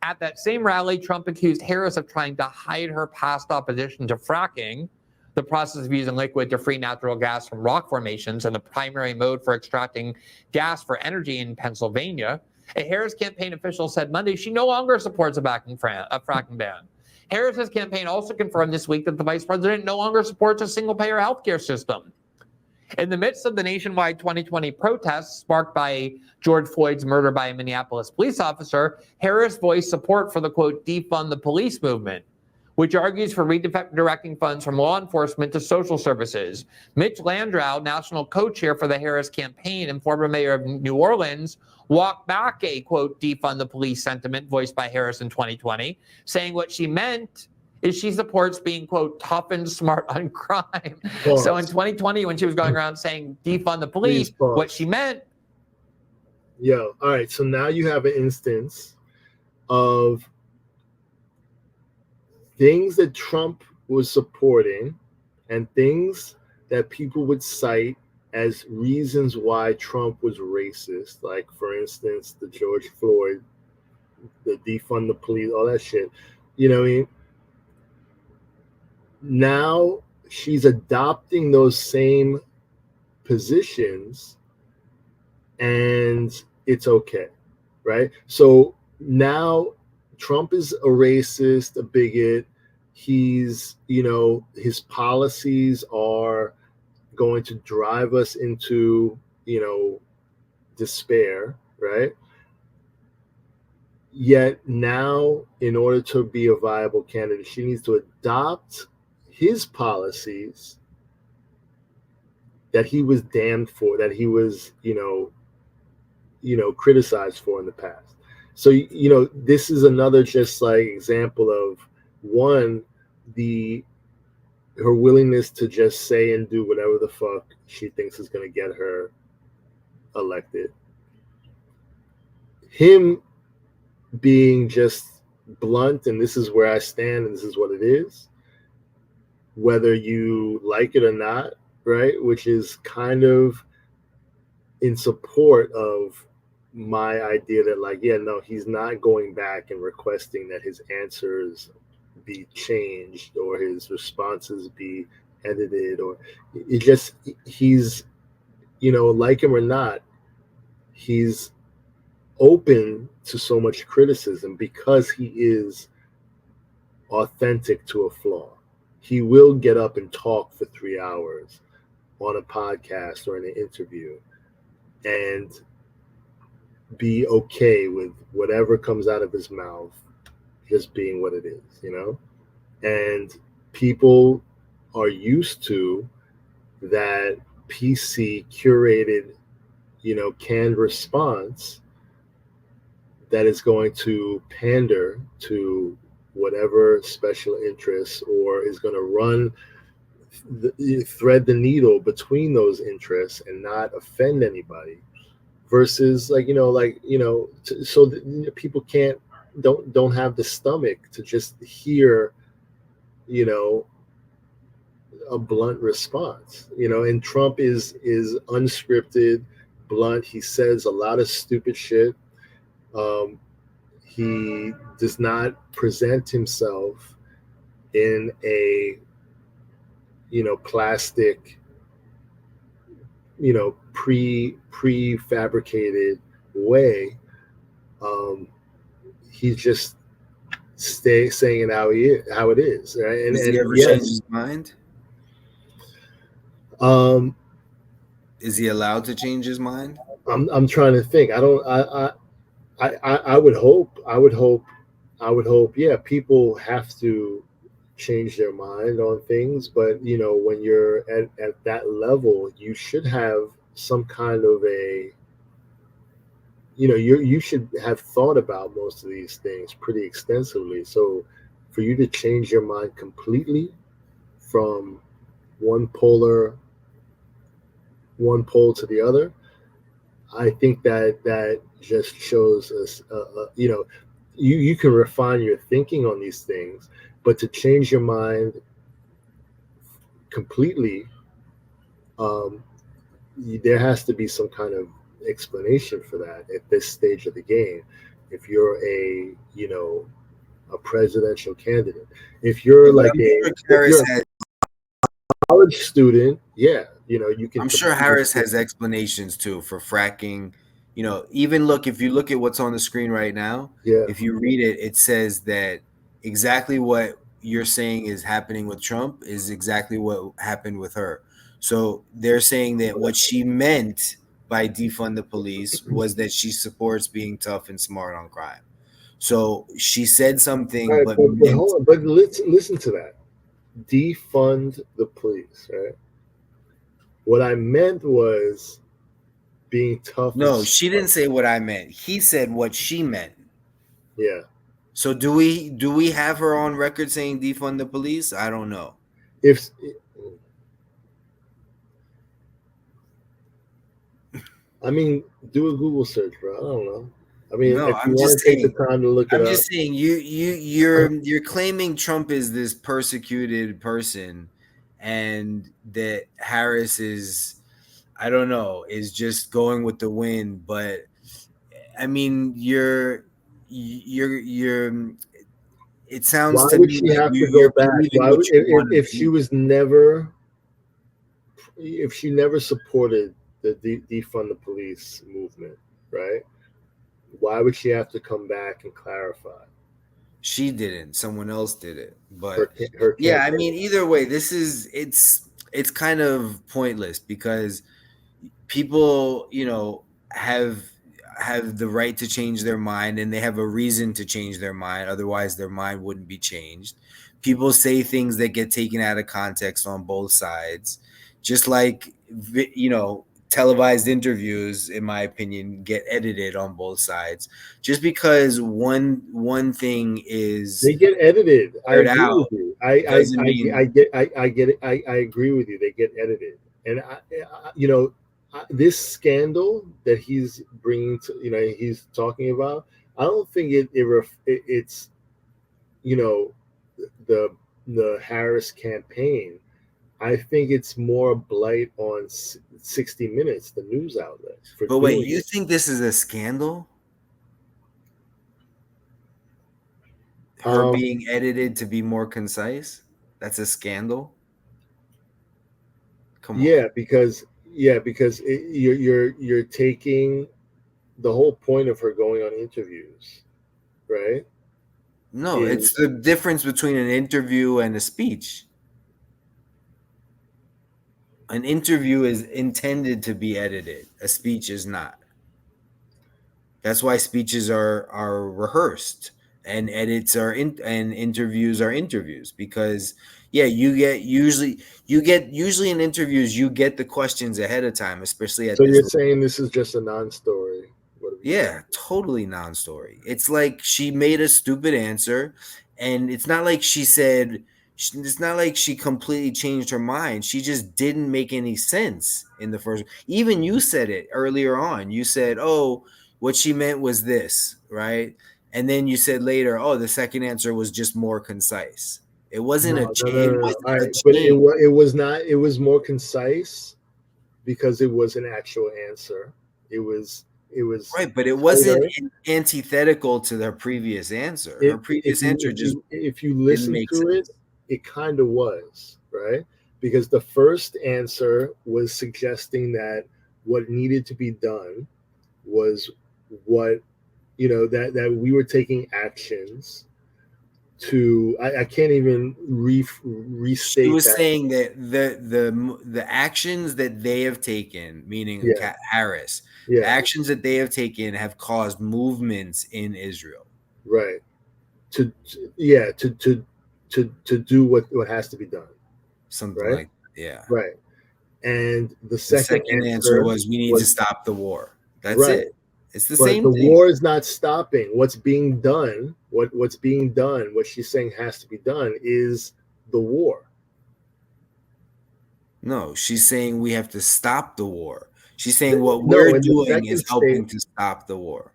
At that same rally, Trump accused Harris of trying to hide her past opposition to fracking, the process of using liquid to free natural gas from rock formations and the primary mode for extracting gas for energy in Pennsylvania. A Harris campaign official said Monday she no longer supports a fracking ban. Harris's campaign also confirmed this week that the vice president no longer supports a single-payer healthcare system. In the midst of the nationwide 2020 protests sparked by George Floyd's murder by a Minneapolis police officer, Harris voiced support for the, quote, defund the police movement, which argues for redirecting funds from law enforcement to social services. Mitch Landrieu, national co-chair for the Harris campaign and former mayor of New Orleans, walked back a, quote, defund the police sentiment voiced by Harris in 2020, saying what she meant is she supports being, quote, tough and smart on crime. Pause. So in 2020, when she was going around saying defund the police, what she meant. Yo, all right, so now you have an instance of things that Trump was supporting and things that people would cite as reasons why Trump was racist, like, for instance, the George Floyd, the defund the police, all that shit. You know what I mean? Now she's adopting those same positions and it's okay, right? So now Trump is a racist, a bigot. He's, his policies are going to drive us into, despair, right? Yet now, in order to be a viable candidate, she needs to adopt his policies that he was damned for, that he was, criticized for in the past. So, this is another just like example of one, her willingness to just say and do whatever the fuck she thinks is going to get her elected. Him being just blunt, and this is where I stand, and this is what it is, whether you like it or not, right? Which is kind of in support of my idea that, like, yeah, no, he's not going back and requesting that his answers be changed or his responses be edited, or it just, he's, like him or not, he's open to so much criticism because he is authentic to a flaw. He will get up and talk for 3 hours on a podcast or in an interview and be okay with whatever comes out of his mouth just being what it is, And people are used to that PC curated, canned response that is going to pander to whatever special interests, or is going to thread the needle between those interests and not offend anybody, versus so people don't have the stomach to just hear, a blunt response, and Trump is unscripted, blunt. He says a lot of stupid shit. He does not present himself in a, plastic, prefabricated way. He just saying it how it is, right? And Does he ever yes, change his mind? Is he allowed to change his mind? I'm trying to think. I would hope. Yeah, people have to change their mind on things, but when you're at that level, you should have some kind of a, you should have thought about most of these things pretty extensively. So for you to change your mind completely from one pole to the other, I think that just shows us, you can refine your thinking on these things, but to change your mind completely, there has to be some kind of explanation for that at this stage of the game. If you're a presidential candidate, if you're like a college student, yeah, you can. I'm sure Harris has explanations too for fracking. Even if you look at what's on the screen right now, yeah, if you read it, it says that exactly what you're saying is happening with Trump is exactly what happened with her. So they're saying that what she meant by defund the police was that she supports being tough and smart on crime. So she said something, right, but hold on, but let's listen to that. Defund the police, right? What I meant was being tough. No, she didn't say what I meant. He said what she meant. Yeah. So do we have her on record saying defund the police? I don't know. I mean, do a Google search, bro. I don't know. I mean, no, if you want to take the time to look it up. I'm just saying you're claiming Trump is this persecuted person, and that Harris is, I don't know, is just going with the wind. But I mean, you're. It sounds Why to would me she like have to go back? Why would, if she never supported the defund the police movement, right? Why would she have to come back and clarify? She didn't. Someone else did it. But her yeah, I campaign. mean, either way, it's kind of pointless because people, have the right to change their mind, and they have a reason to change their mind. Otherwise, their mind wouldn't be changed. People say things that get taken out of context on both sides, just like televised interviews, in my opinion, get edited on both sides. Just because one thing is They get edited. I aired agree with out you. I doesn't mean I get it. I agree with you. They get edited, and this scandal that he's bringing to he's talking about. I don't think it's the Harris campaign. I think it's more a blight on 60 Minutes, the news outlet. But wait, you think this is a scandal? Her being edited to be more concise? That's a scandal? Come on. Yeah, because you're taking the whole point of her going on interviews, right? No, it's the difference between an interview and a speech. An interview is intended to be edited. A speech is not. That's why speeches are rehearsed and edits and interviews are interviews, because usually in interviews you get the questions ahead of time, especially at So this you're level. saying this is just a non-story? Yeah, totally non-story. It's like she made a stupid answer, and it's not like she said. It's not like she completely changed her mind. She just didn't make any sense in the first. Even you said it earlier on. You said, "Oh, what she meant was this," right? And then you said later, "Oh, the second answer was just more concise." It wasn't No. It wasn't All a right, but change. it was not. It was more concise because it was an actual answer. It was Right, but it wasn't antithetical to their previous answer. Her previous answer just if you didn't listen make to sense. it kind of was, right? Because the first answer was suggesting that what needed to be done was what that we were taking actions to. I can't even restate. She was that. saying that the actions that they have taken, meaning Yeah. Harris, Yeah. the actions that they have taken have caused movements in Israel. Right. To do what has to be done. Something Right? like that, yeah. Right. And the The second answer was we need to stop the war. That's right. it. It's the But same the thing. war is not stopping. What's being done, what she's saying has to be done is the war. No, she's saying we have to stop the war. She's saying what No, we're in the doing second is helping to stop the war.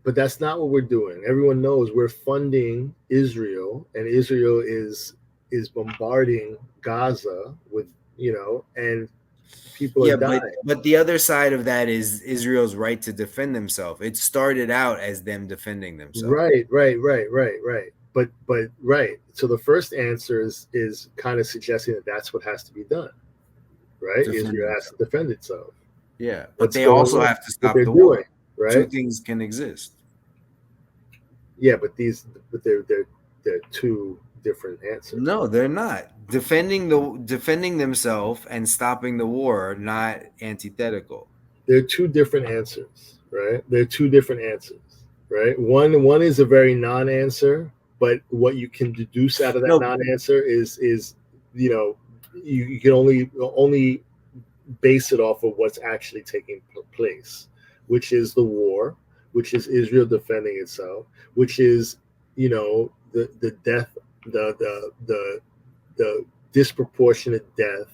But that's not what we're doing. Everyone knows we're funding Israel, and Israel is bombarding Gaza with and people are dying. But the other side of that is Israel's right to defend themselves. It started out as them defending themselves. Right. But right. So the first answer is kind of suggesting that that's what has to be done, right? Israel has to defend itself. Yeah, but they also have to stop the war. Doing, right? Two things can exist. Yeah, but they're two different answers. No, they're not. Defending themselves and stopping the war are not antithetical. They're two different answers, right? They're two different answers, right? One is a very non-answer, but what you can deduce out of that non-answer is you can only base it off of what's actually taking place, which is the war, which is Israel defending itself, which is the death, the disproportionate death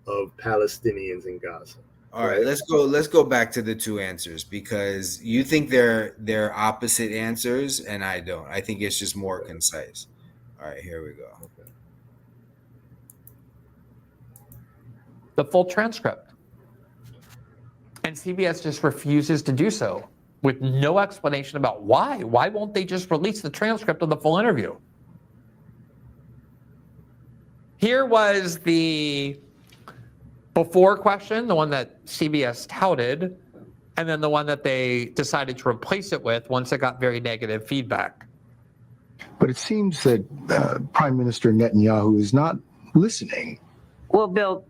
of Palestinians in Gaza. All right, let's go back to the two answers, because you think they're opposite answers and I don't. I think it's just more concise. All right, here we go. Okay. The full transcript. And CBS just refuses to do so with no explanation about why. Why won't they just release the transcript of the full interview? Here was the before question, the one that CBS touted, and then the one that they decided to replace it with once it got very negative feedback. But it seems that Prime Minister Netanyahu is not listening. Well, Bill,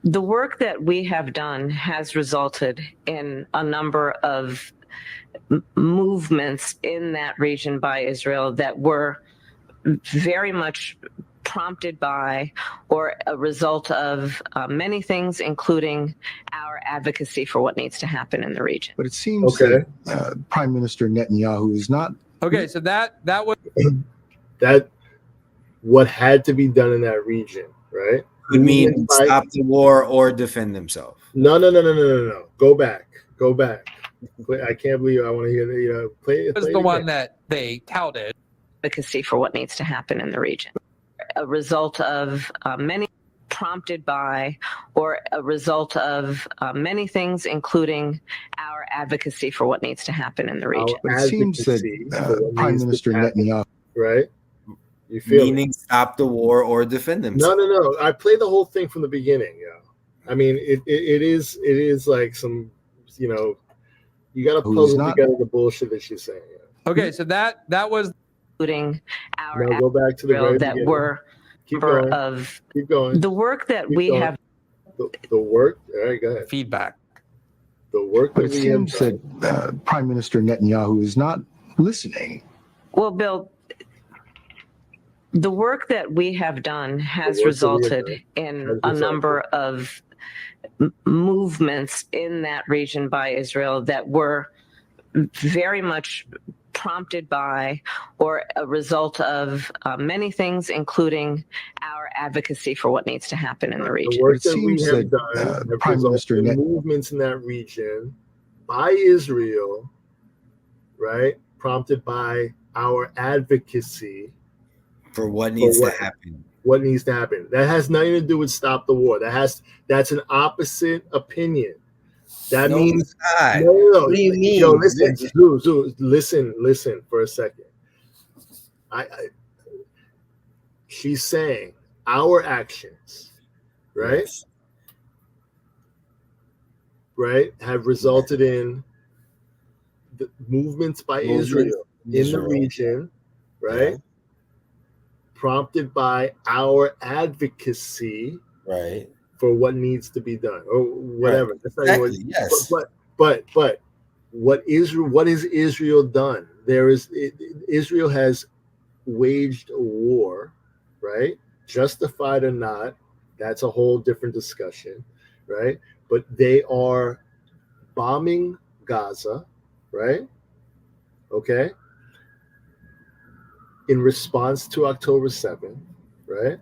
the work that we have done has resulted in a number of movements in that region by Israel that were very much prompted by or a result of many things, including our advocacy for what needs to happen in the region. But it seems that Prime Minister Netanyahu is not. Okay, so that was that what had to be done in that region, right? Could mean stop the war or defend himself. No. Go back. I can't believe I want to hear that. Play was the one that they touted. Advocacy for what needs to happen in the region. A result of many prompted by or a result of many things, including our advocacy for what needs to happen in the region. But it seems that Prime Minister Netanyahu, right? You feel meaning stop the war or defend himself. No. I played the whole thing from the beginning. I mean, it is like some, you got to puzzle together the bullshit that she's saying. Okay, so that was including our go back to the very that beginning. were Keep going. of Keep going. the work that Keep we going. have. The work. All right, go ahead. Feedback. The work but that it we have seems that Prime Minister Netanyahu is not listening. Well, Bill, the work that we have done has resulted in a number of movements in that region by Israel that were very much prompted by or a result of many things, including our advocacy for what needs to happen in the region. The work that we have done have Prime Minister resulted in movements in that region by Israel, right? Prompted by our advocacy for what needs to happen. What needs to happen. That has nothing to do with stop the war. That's an opposite opinion. That means no. What do you mean? Yo, listen, Zoo, listen for a second. She's saying our actions, right? Yes. Right, have resulted in the movements by Israel in the region, right? Yeah. Prompted by our advocacy, right, for what needs to be done or whatever. Right. That's not Exactly. Yes. But what has Israel done? Israel has waged a war, right? Justified or not, that's a whole different discussion, right? But they are bombing Gaza, right? Okay. In response to October 7th, right?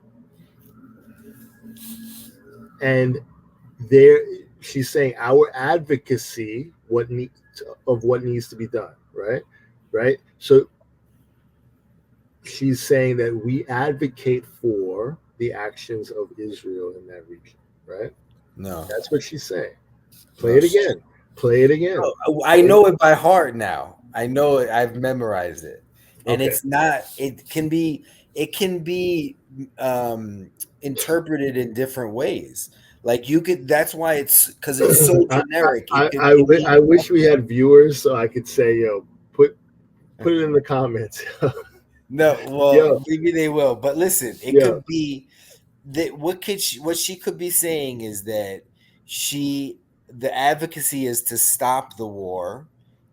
And she's saying our advocacy what needs to be done, right? So she's saying that we advocate for the actions of Israel in that region, right? No, that's what she's saying. Play it again. No, I know it by heart now. I know it. I've memorized it, and it's not. It can be interpreted in different ways. Like you could. That's why because it's so generic. I wish we had viewers so I could say, put it in the comments. No, well, maybe they will. But listen, it could be that what she could be saying is that the advocacy is to stop the war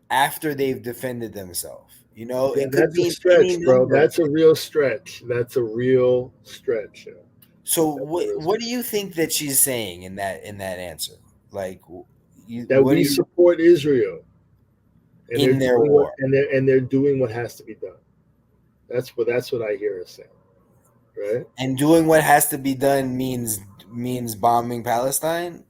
after they've defended themselves. It could be a stretch, bro. number. That's a real stretch. So what do you think that she's saying in that answer? Like we support Israel in their war, and they're doing what has to be done. That's what I hear her saying, right? And doing what has to be done means bombing Palestine?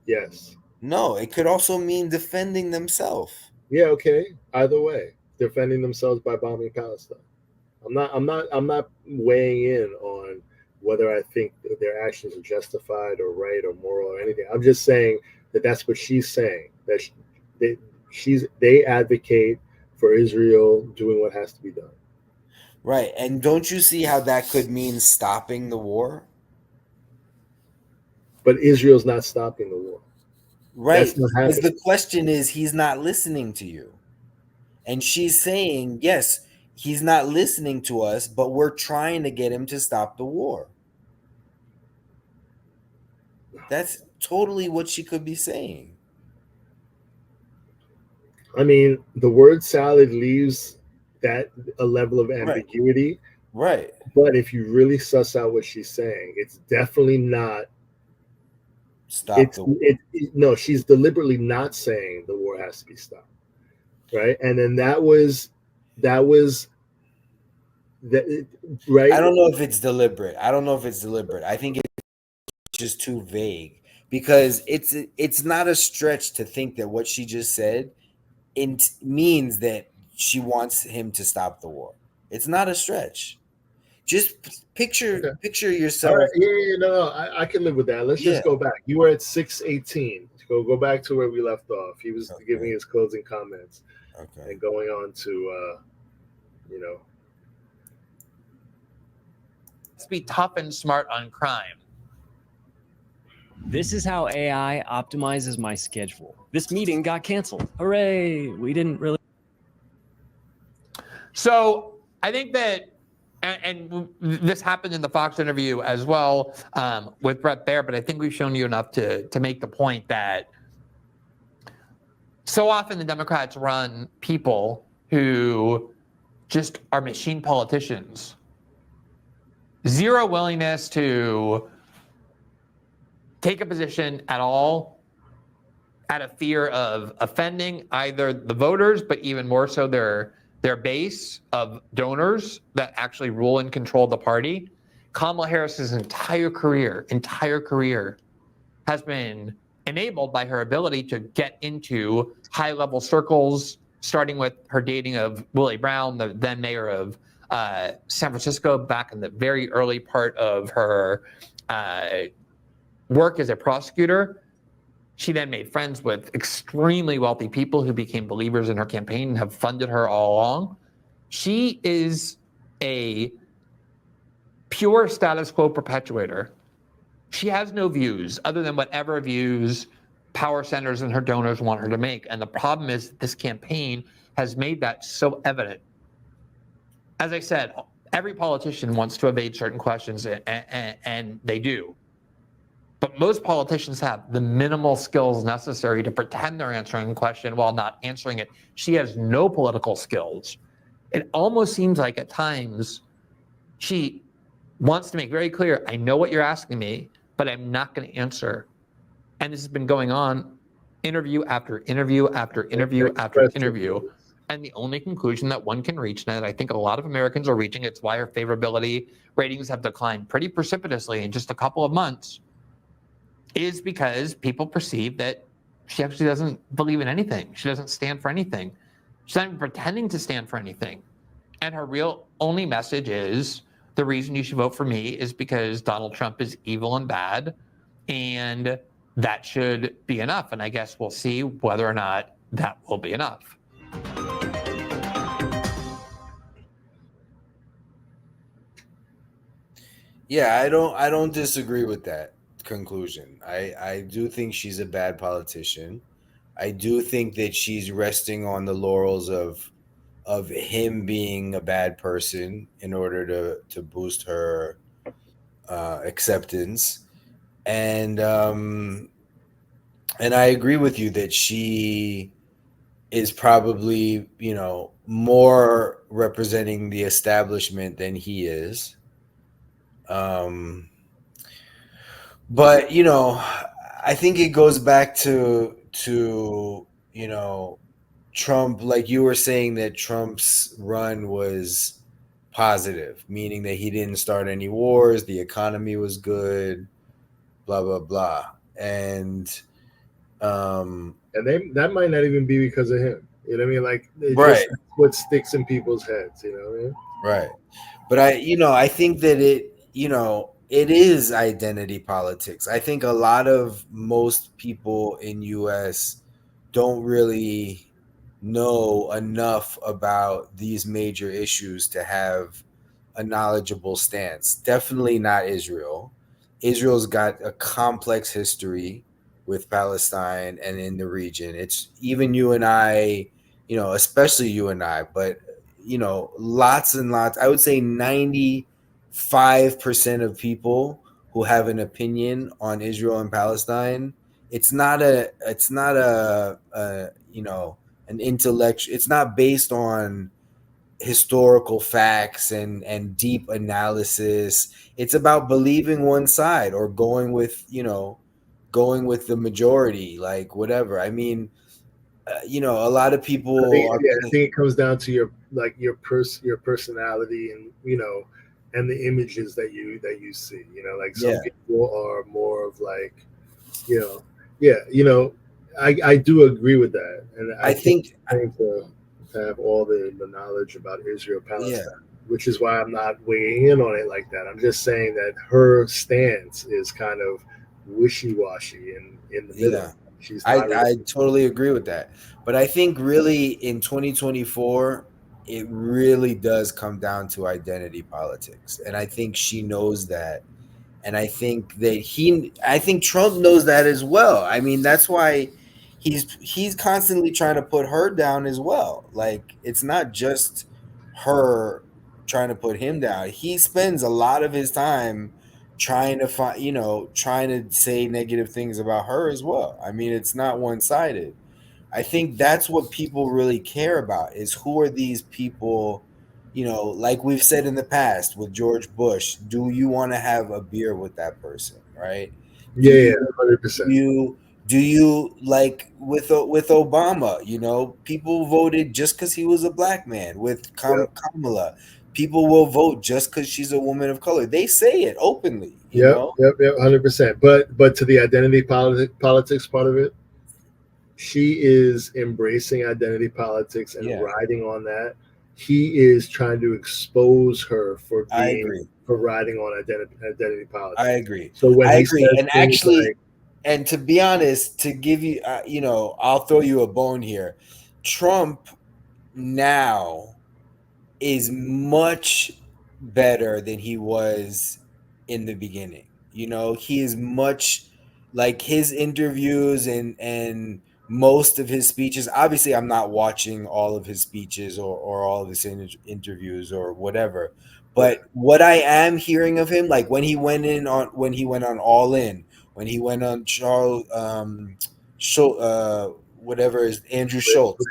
Yes. No, it could also mean defending themselves. Yeah, okay. Either way, defending themselves by bombing Palestine. I'm not weighing in on whether I think their actions are justified or right or moral or anything. I'm just saying that that's what she's saying. That they advocate for Israel doing what has to be done. Right. And don't you see how that could mean stopping the war? But Israel's not stopping the war. Right. Because the question is, he's not listening to you. And she's saying, yes, he's not listening to us, but we're trying to get him to stop the war. That's totally what she could be saying. I mean, the word salad leaves that a level of ambiguity. Right. But if you really suss out what she's saying, it's definitely not. No, she's deliberately not saying the war has to be stopped. Right. And then that was right. I don't know if it's deliberate. I think it's just too vague, because it's not a stretch to think that what she just said means that she wants him to stop the war. It's not a stretch. Just picture yourself. All right. No, I can live with that. Let's just go back. You were at 6:18. Go back to where we left off. He was giving his closing comments, and going on to, Let's be tough and smart on crime. This is how AI optimizes my schedule. This meeting got canceled. Hooray! We didn't really. So I think that, and this happened in the Fox interview as well with Bret Baier, but I think we've shown you enough to make the point that so often the Democrats run people who just are machine politicians. Zero willingness to take a position at all, out of fear of offending either the voters, but even more so their base of donors that actually rule and control the party. Kamala Harris's entire career has been enabled by her ability to get into high-level circles, starting with her dating of Willie Brown, the then mayor of San Francisco, back in the very early part of her work as a prosecutor. She then made friends with extremely wealthy people who became believers in her campaign and have funded her all along. She is a pure status quo perpetuator. She has no views other than whatever views power centers and her donors want her to make. And the problem is this campaign has made that so evident. As I said, every politician wants to evade certain questions, and they do. But most politicians have the minimal skills necessary to pretend they're answering a question while not answering it. She has no political skills. It almost seems like at times she wants to make very clear, I know what you're asking me, but I'm not going to answer. And this has been going on interview after interview after interview after interview. And the only conclusion that one can reach, and that I think a lot of Americans are reaching, it's why her favorability ratings have declined pretty precipitously in just a couple of months, is because people perceive that she actually doesn't believe in anything. She doesn't stand for anything. She's not even pretending to stand for anything. And her real only message is, the reason you should vote for me is because Donald Trump is evil and bad, and that should be enough. And I guess we'll see whether or not that will be enough. Yeah, I don't disagree with that conclusion. I do think she's a bad politician. I do think that she's resting on the laurels of him being a bad person in order to boost her acceptance. And I agree with you that she is probably, more representing the establishment than he is. But I think it goes back to Trump, like you were saying, that Trump's run was positive, meaning that he didn't start any wars, the economy was good, blah blah blah, and that might not even be because of him. You know what I mean? Like, right, just what sticks in people's heads. You know what I mean? Right. But I think that it is identity politics. I think most people in US don't really know enough about these major issues to have a knowledgeable stance. Definitely not Israel. Israel's got a complex history with Palestine and in the region. It's even you and I, especially you and I, but lots and lots. I would say 95% of people who have an opinion on Israel and Palestine, it's not an intellectual. It's not based on historical facts and deep analysis. It's about believing one side or going with the majority, like whatever. I mean, a lot of people I think it comes down to your personality and and the images that you see. Like some people are more of like, I do agree with that, and I think to have all the knowledge about Israel Palestine, which is why I'm not weighing in on it like that. I'm just saying that her stance is kind of wishy-washy and in the middle. She's not I totally agree with that. But I think really in 2024, it really does come down to identity politics. And I think she knows that. And I think Trump knows that as well. I mean, that's why he's constantly trying to put her down as well. Like, it's not just her trying to put him down. He spends a lot of his time trying to say negative things about her as well. I mean, it's not one-sided. I think that's what people really care about, is who are these people, like we've said in the past with George Bush, do you want to have a beer with that person, right? 100%. Do you like with Obama, people voted just because he was a black man. With Kamala, people will vote just because she's a woman of color. They say it openly, Yep, 100%. But to the identity politics part of it, she is embracing identity politics and riding on that. He is trying to expose her for riding on identity politics. I agree. So when I he agree, says and things actually, like, and to be honest, to give you, I'll throw you a bone here. Trump now is much better than he was in the beginning. He is much, like, his interviews and most of his speeches. Obviously, I'm not watching all of his speeches or all of his interviews or whatever. But what I am hearing of him, like when he went on All In, when he went on whatever is Andrew Schultz,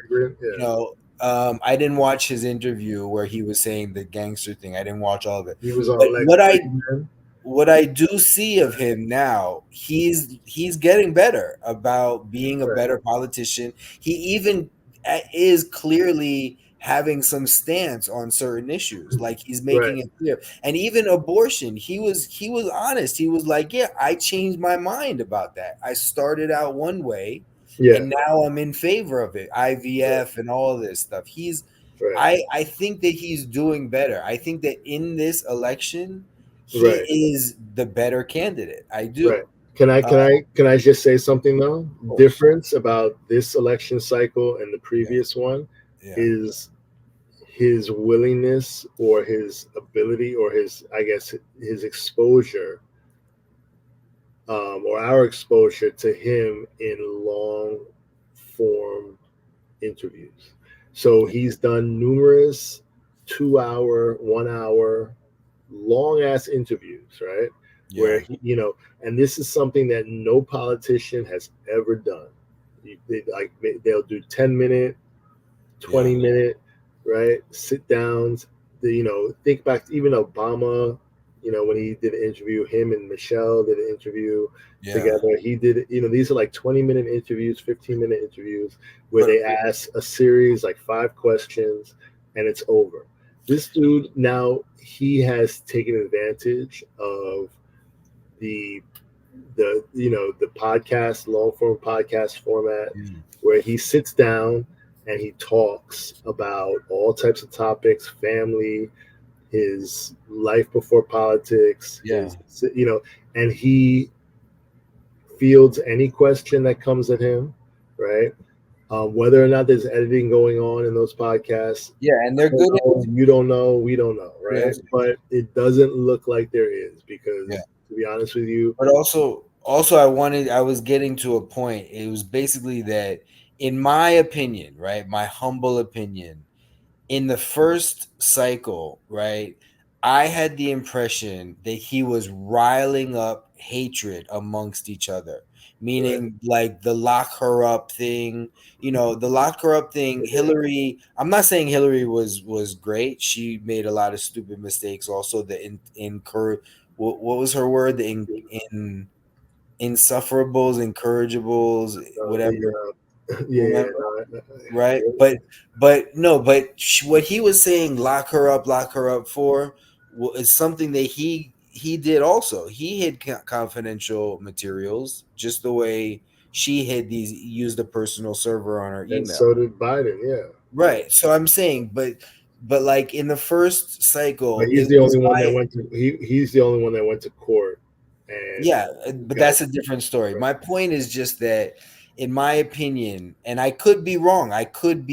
I didn't watch his interview where he was saying the gangster thing. I didn't watch all of it. He was on But Lex what I do see of him now, he's getting better about being a better politician. He even is clearly having some stance on certain issues, like he's making it clear. And even abortion, he was honest. He was like, yeah, I changed my mind about that. I started out one way, and now I'm in favor of it. IVF and all of this stuff. I think that he's doing better. I think that in this election, he is the better candidate. I do. Right. Can I just say something though? Difference about this election cycle and the previous one is his willingness or his ability or his exposure, or our exposure to him in long form interviews. So he's done numerous 2-hour, 1 hour, long ass interviews, right? Where and this is something that no politician has ever done. They'll do 10-minute, 20-minute, right? Sit downs. Think back to even Obama. When he did an interview, him and Michelle did an interview together. He did, these are like 20-minute interviews, 15-minute interviews where they ask a series like 5 questions and it's over. This dude now, he has taken advantage of the podcast, long form podcast format where he sits down and he talks about all types of topics, family, his life before politics, and he fields any question that comes at him, right? Whether or not there's editing going on in those podcasts. And they're good. You don't know, we don't know, right? But it doesn't look like there is because, to be honest with you. But also I was getting to a point. It was basically that, in my opinion, right, my humble opinion, in the first cycle, right, I had the impression that he was riling up hatred amongst each other, meaning like the lock her up thing, the lock her up thing. Hillary, I'm not saying Hillary was great. She made a lot of stupid mistakes. Also, the what was her word? Insufferable, incorrigibles, whatever. Right, but what he was saying, lock her up for, is something that he did also. He hid confidential materials, just the way she used a personal server on her email. And so did Biden, yeah. Right. So I'm saying, but like in the first cycle, but he's the only one that went to he's the only one that went to court. And yeah, but that's a different story. My point is just that, in my opinion, and I could be wrong, I could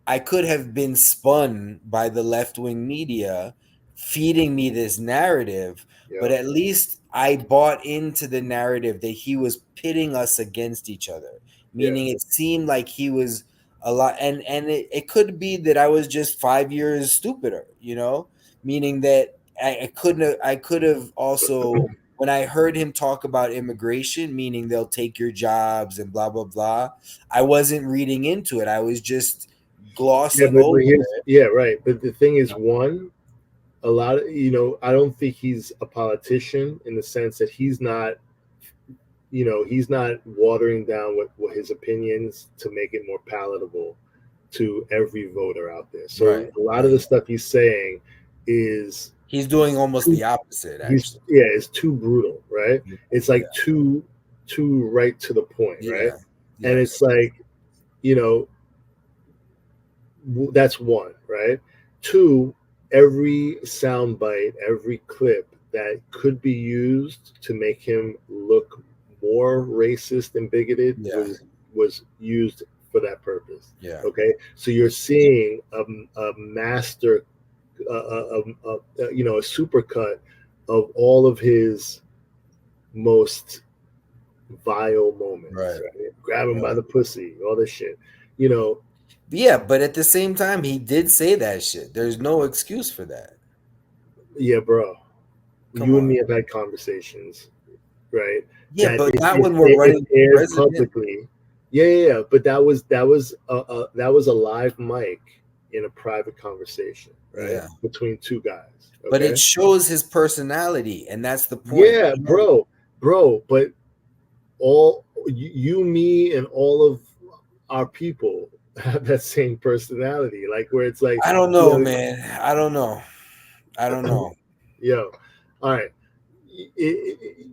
have been spun by the left-wing media feeding me this narrative, but at least I bought into the narrative that he was pitting us against each other, meaning it seemed like he was a lot, and it could be that I was just 5 years stupider, meaning that I could have also, when I heard him talk about immigration, meaning they'll take your jobs and blah, blah, blah, I wasn't reading into it. I was just glossing over it. Yeah, right. But the thing is, a lot of, I don't think he's a politician in the sense that he's not watering down what his opinions to make it more palatable to every voter out there. So a lot of the stuff he's saying is, he's doing almost the opposite, actually. It's too brutal, right? It's like too right to the point, right? And it's like, that's one, right? Two, every soundbite, every clip that could be used to make him look more racist and bigoted was used for that purpose. Yeah. Okay. So you're seeing a master, a supercut of all of his most vile moments. Right? Grab him by the pussy, all this shit. Yeah, but at the same time, he did say that shit. There's no excuse for that. Yeah, bro. You and me have had conversations, right? Yeah, but not when we're running aired publicly. Yeah. But that was a live mic in a private conversation, right? Yeah. Between two guys. Okay? But it shows his personality, and that's the point. Yeah, bro. But all you, me, and all of our people have that same personality, like where it's like, I don't know, man. I don't know. Yo, all right.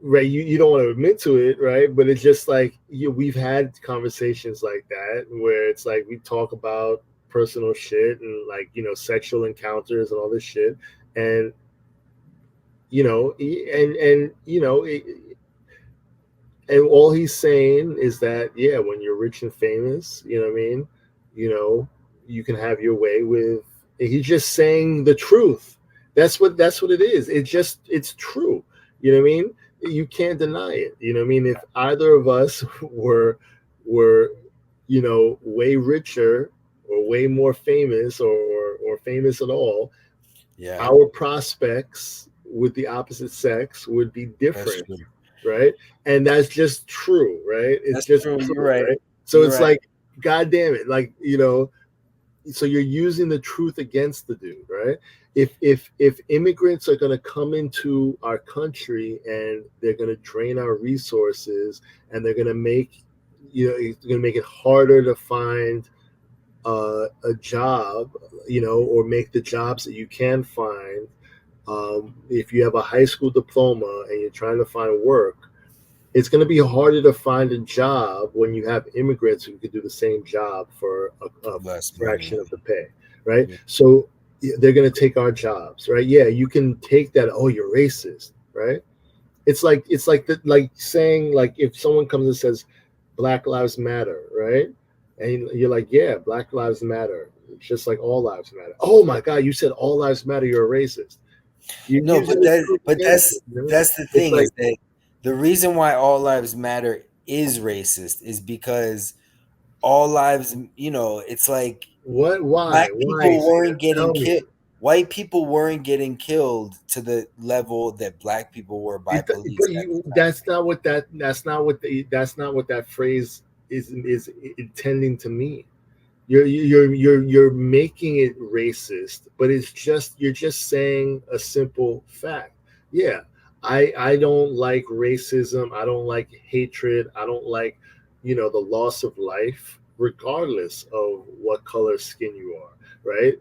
Right, you don't want to admit to it, right? But it's just like we've had conversations like that where it's like we talk about personal shit and like sexual encounters and all this shit, and and all he's saying is that when you're rich and famous, you can have your way with. He's just saying the truth. That's what it is. It's true. You know what I mean? You can't deny it. You know what I mean? If either of us were way richer or way more famous or famous at all, our prospects with the opposite sex would be different, right? And that's just true, right? It's just true, right? So it's like, God damn it, like so you're using the truth against the dude, right? If immigrants are going to come into our country and they're going to drain our resources and they're going to make it harder to find a job, or make the jobs that you can find. If you have a high school diploma and you're trying to find work, it's going to be harder to find a job when you have immigrants who can do the same job for a fraction of the pay, right? Yeah. So they're going to take our jobs, right? Yeah, you can take that. Oh, you're racist, right? It's like saying, like, if someone comes and says Black Lives Matter, right? And you're like, yeah, Black Lives Matter. It's just like all lives matter. Oh my God, you said all lives matter. You're a racist. That's the thing, is that the reason why all lives matter is racist is because all lives, it's like What? Why? black Why? people weren't Tell getting me. killed. White people weren't getting killed to the level that black people were by police. But that's not what that phrase is intending to mean. You're making it racist, but you're just saying a simple fact. Yeah, I don't like racism. I don't like hatred. I don't like, the loss of life, regardless of what color skin you are, right?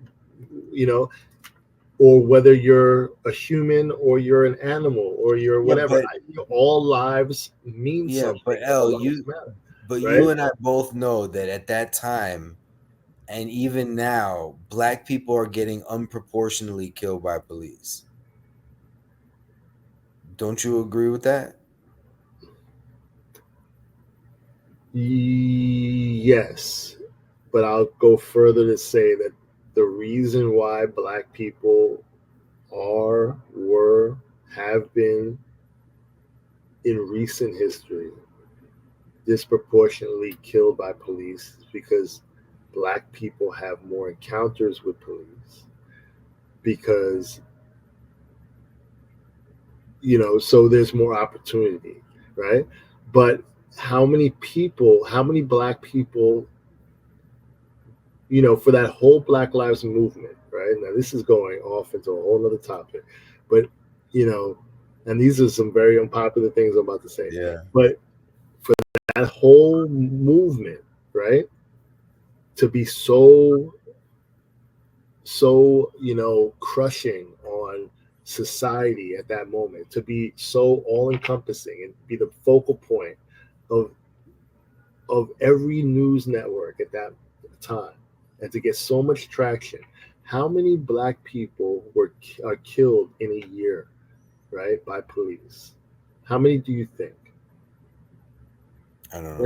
Or whether you're a human or you're an animal or you're whatever. All lives mean something. But right? you and I both know that at that time, and even now, black people are getting unproportionately killed by police. Don't you agree with that? Yes, but I'll go further to say that the reason why black people have been in recent history disproportionately killed by police is because black people have more encounters with police, because so there's more opportunity, right? But how many black people, for that whole Black Lives Movement, right? Now this is going off into a whole other topic, but and these are some very unpopular things I'm about to say. Yeah. But for that whole movement, right, to be so crushing on society at that moment, to be so all-encompassing and be the focal point of every news network at that time, and to get so much traction. How many black people are killed in a year, right, by police? How many do you think? I don't know.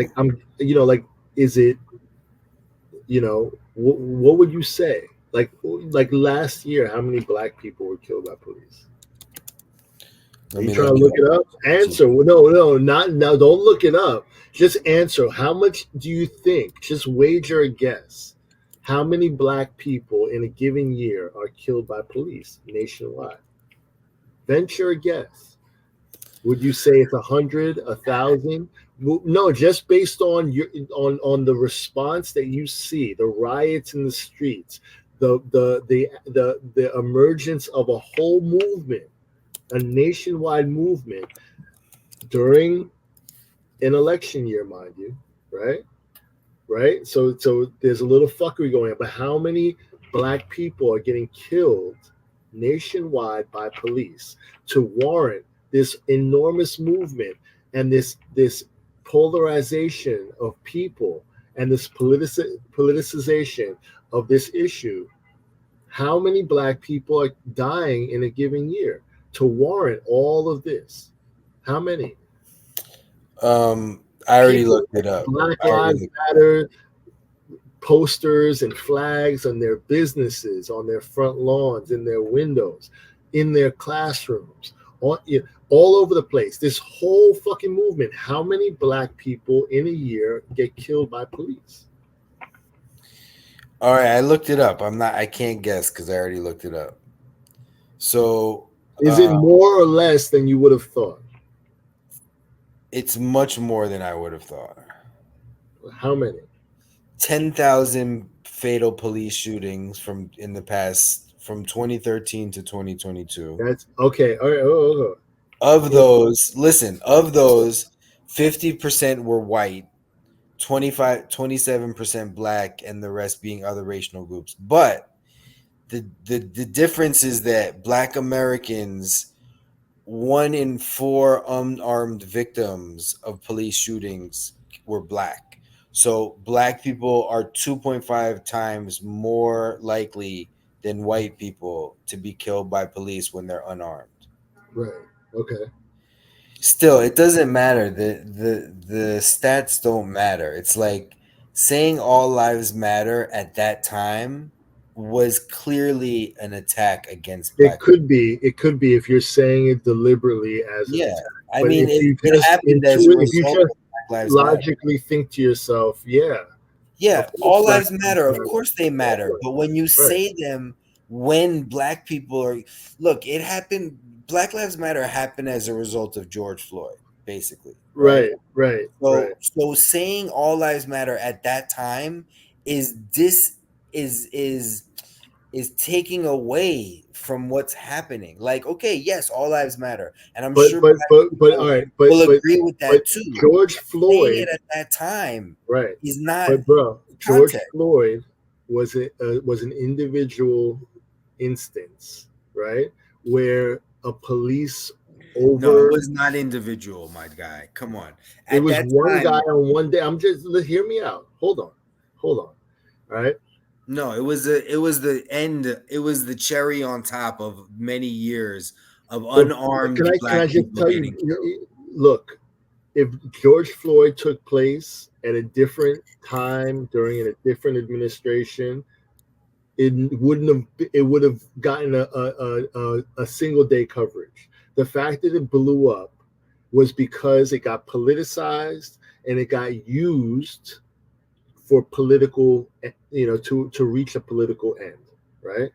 Is it, what would you say? Like last year, how many black people were killed by police? Are you trying to look it up? Answer. No, not now. Don't look it up. Just answer. How much do you think? Just wager a guess. How many black people in a given year are killed by police nationwide? Venture a guess. Would you say it's 100, 1,000? No, just based on on the response that you see, the riots in the streets, the emergence of a whole movement, a nationwide movement during an election year, mind you, right? Right? So there's a little fuckery going on, but how many black people are getting killed nationwide by police to warrant this enormous movement and this polarization of people and this politicization of this issue? How many black people are dying in a given year to warrant all of this? How many? I already looked it up. Black Lives Matter posters and flags on their businesses, on their front lawns, in their windows, in their classrooms, all over the place. This whole fucking movement. How many black people in a year get killed by police? All right, I looked it up. I can't guess because I already looked it up. So is it more or less than you would have thought? It's much more than I would have thought. How many? 10,000 fatal police shootings from 2013 to 2022. That's okay. All right. Of those, 50% were white, 27% black, and the rest being other racial groups. But the difference is that black Americans, 1 in 4 unarmed victims of police shootings were black. So black people are 2.5 times more likely than white people to be killed by police when they're unarmed. Right. Okay. Still, it doesn't matter. The stats don't matter. It's like saying all lives matter at that time was clearly an attack against black people. It could be if you're saying it deliberately as an attack. I mean, it happened as a result of Black Lives logically Matter. Think to yourself, yeah, Yeah, Of course all Black lives Lives matter. Of Matter. course they matter. But when you say them when black people are look, it happened Black Lives Matter happened as a result of George Floyd, basically. Right? Right. So saying all lives matter at that time is is taking away from what's happening. Like, okay, yes, all lives matter, and I'm sure black people all right, will agree with that too. George Saying Floyd, it at that time right? is not But bro, George context. Floyd was an individual instance, right? Where a police No, it was not individual, my guy. Come on. it At was that one time, guy on one day. Hear me out. Hold on. All right. no, it was the end. It was the cherry on top of many years of unarmed Can I black just people tell getting killed. you? Look, if George Floyd took place at a different time during a different administration, it would have gotten a single day coverage. The fact that it blew up was because it got politicized and it got used for political, to reach a political end, right?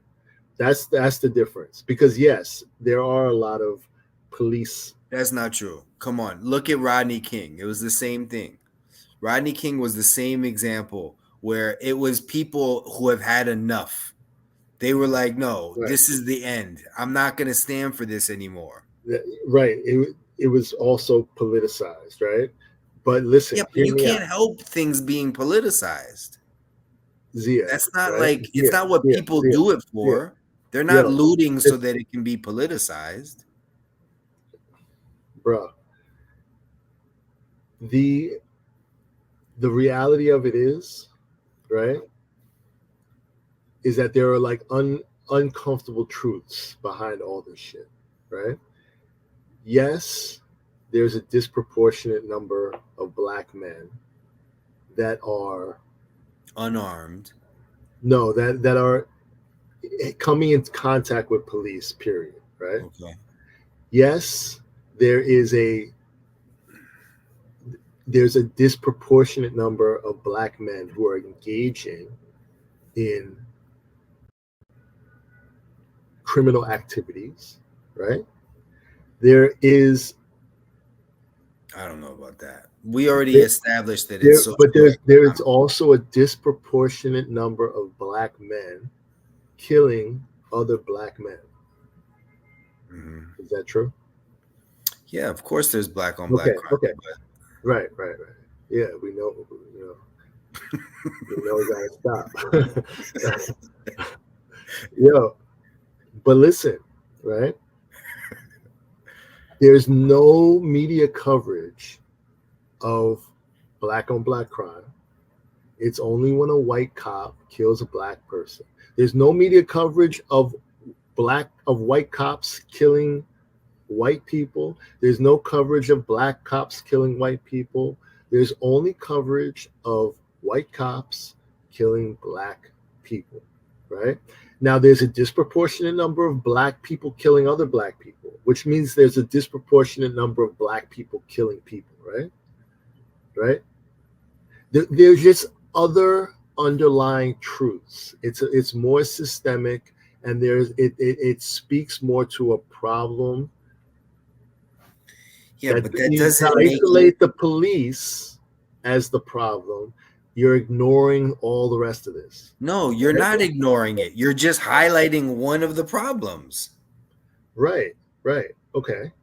That's the difference. Because yes, there are a lot of police. That's not true. Come on. Look at Rodney King. It was the same thing. Rodney King was the same example where it was people who have had enough. They were like, no, this is the end. I'm not going to stand for this anymore. Right. It was also politicized, right? But listen, Yeah, but you can't help things being politicized. Zia. That's not right? like it's not what people do it for. They're not looting so that it can be politicized. Bro. The reality of it is, right, is that there are like uncomfortable truths behind all this shit, right? Yes, there's a disproportionate number of black men that are unarmed. No, that are coming into contact with police, period, right? Okay. Yes, there's a disproportionate number of black men who are engaging in criminal activities, right? There is I don't know about that. We already established that it's but there's also a disproportionate number of black men killing other black men. Mm-hmm. Is that true? Yeah, of course there's black on black crime. Okay. Right. Yeah, we know, we gotta stop. Yo, but listen, right? There's no media coverage of black on black crime. It's only when a white cop kills a black person. There's no media coverage of white cops killing white people. There's no coverage of black cops killing white people. There's only coverage of white cops killing black people, right? Now, there's a disproportionate number of black people killing other black people, which means there's a disproportionate number of black people killing people, right? Right? There's just other underlying truths. It's more systemic, and it speaks more to a problem. Yeah, but that doesn't isolate the police as the problem. You're ignoring all the rest of this. No, you're not ignoring it. You're just highlighting one of the problems. Right. Okay.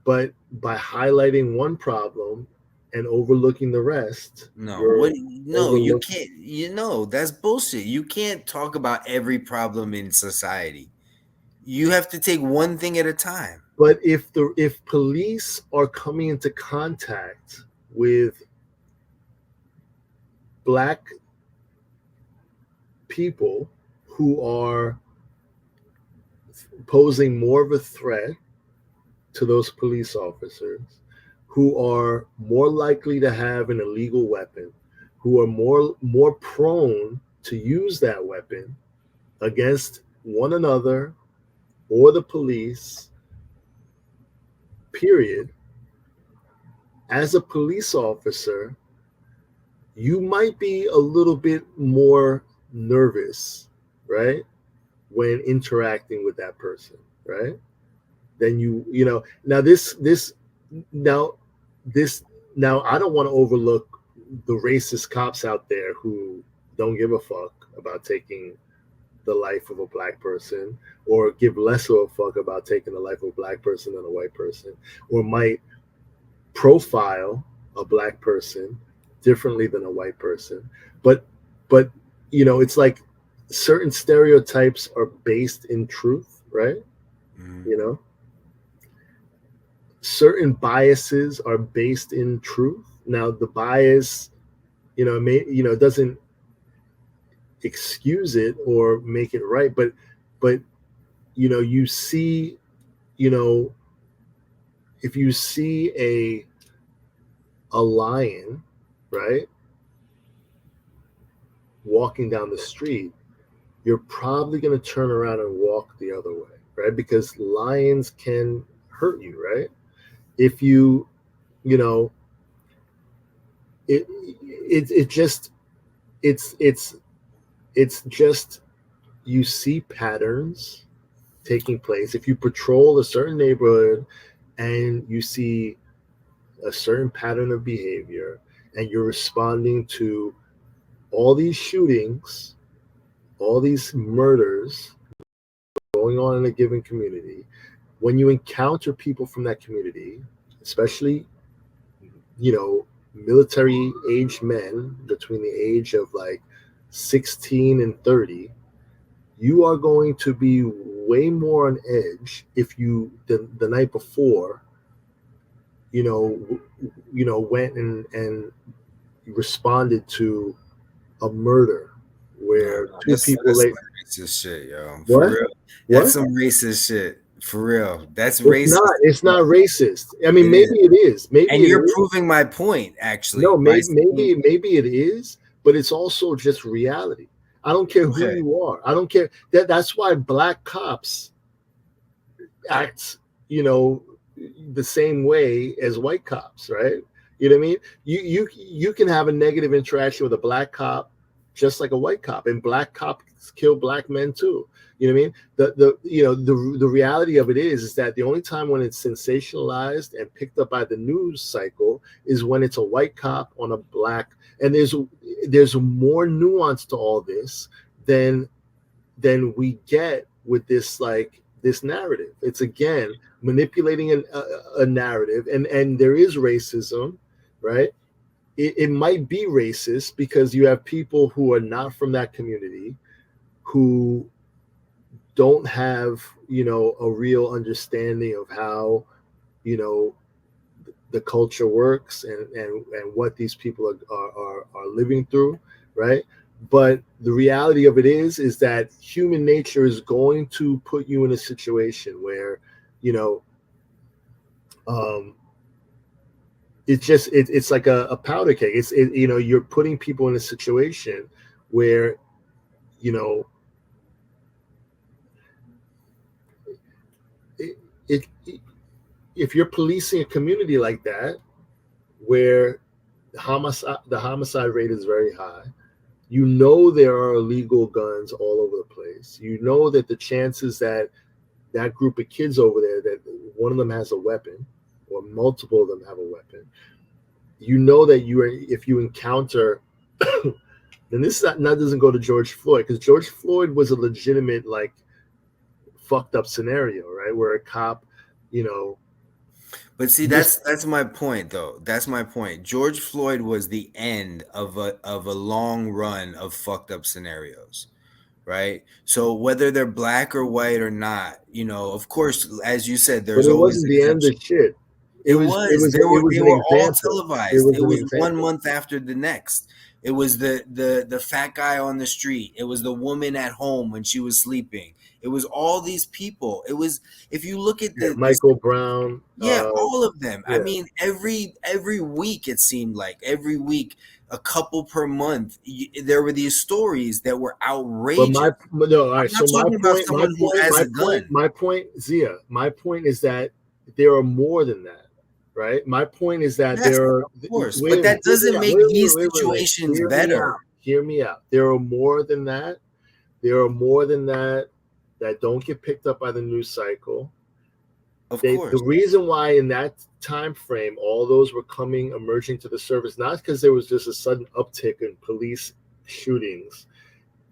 But by highlighting one problem and overlooking the rest, you can't. That's bullshit. You can't talk about every problem in society. You have to take one thing at a time. But if police are coming into contact with black people who are posing more of a threat to those police officers, who are more likely to have an illegal weapon, who are more prone to use that weapon against one another or the police, period. As a police officer, you might be a little bit more nervous, right, when interacting with that person, right? Then now I don't want to overlook the racist cops out there who don't give a fuck about taking the life of a black person, or give less of a fuck about taking the life of a black person than a white person, or might profile a black person differently than a white person. But it's like certain stereotypes are based in truth, right? Certain biases are based in truth. Now the bias, it doesn't excuse it or make it right, but you see, if you see a lion, right, walking down the street, you're probably going to turn around and walk the other way, right? Because lions can hurt you, right? If it's just, you see patterns taking place. If you patrol a certain neighborhood and you see a certain pattern of behavior, and you're responding to all these shootings, all these murders going on in a given community, when you encounter people from that community, especially, military aged men between the age of like 16 and 30, you are going to be way more on edge if you the night before went and responded to a murder where two people that's some racist shit, yo. For What? real. That's some racist shit. For real. That's It's racist. It's not racist. I mean, maybe it is. Maybe and you're proving my point, actually. No, maybe it is, but it's also just reality. I don't care who you are. I don't care. That's why black cops act, the same way as white cops, right? You know what I mean? You can have a negative interaction with a black cop just like a white cop, and black cops kill black men too. You know what I mean? The reality of it is that the only time when it's sensationalized and picked up by the news cycle is when it's a white cop on a black, and there's more nuance to all this than we get with this this narrative. It's again manipulating a narrative, and there is racism, right? It might be racist because you have people who are not from that community who don't have a real understanding of how the culture works and what these people are living through, right? But the reality of it is that human nature is going to put you in a situation where it's like a powder keg. You're putting people in a situation where if you're policing a community like that, where the homicide rate is very high, there are illegal guns all over the place. That the chances that group of kids over there, that one of them has a weapon or multiple of them have a weapon, that if you encounter then this doesn't go to George Floyd, because George Floyd was a legitimate fucked up scenario, right, where a cop But see, that's my point, though. That's my point. George Floyd was the end of a long run of fucked up scenarios, right? So whether they're black or white or not, of course, as you said, there's always the end of shit. They were all televised. It was 1 month after the next. It was the fat guy on the street. It was the woman at home when she was sleeping. It was all these people. It was, if you look at Michael Brown. All of them. Yeah. I mean, every week, it seemed like every week, a couple per month, there were these stories that were outrageous. But my point, Zia, my point is that there are more than that. right? My point is that Yes, there are, of course, wait but a that minute, hear me doesn't out. make Wait, these wait, wait, wait. situations Hear me better. out. Hear me out. There are more than that. There are more than that that don't get picked up by the news cycle. Of The course. reason why in that time frame all those were emerging to the surface, not because there was just a sudden uptick in police shootings,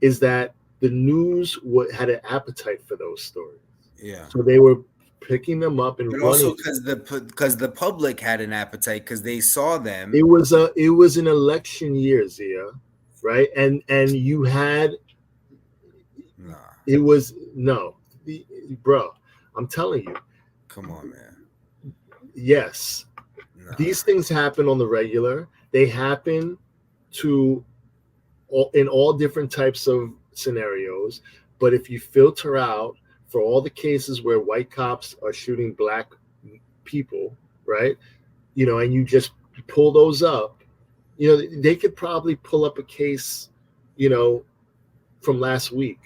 is that the news had an appetite for those stories. Yeah. So they were picking them up and But running. also because the public had an appetite because they saw them. It was an election year, Zia, right? And you had bro. I'm telling you. Come on, man. Yes, these things happen on the regular. They happen in all different types of scenarios. But if you filter out for all the cases where white cops are shooting black people, right? And you just pull those up, they could probably pull up a case, from last week,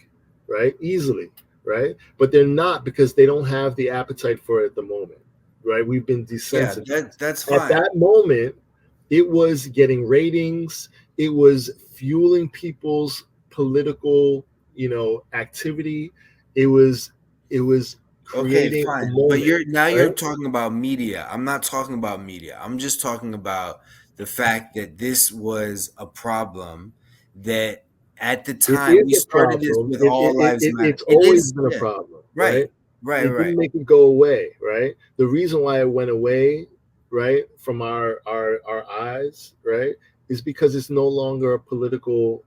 right? Easily, right? But they're not, because they don't have the appetite for it at the moment, right? We've been desensitized. Yeah, that's fine. At that moment, it was getting ratings. It was fueling people's political, activity. It was creating fine. a moment, But you're right? talking about media. I'm not talking about media. I'm just talking about the fact that this was a problem that at the time we started this with All Lives Matter. It's always been a problem, right? Right. It didn't make it go away, right? The reason why it went away, right, from our eyes, right, is because it's no longer a political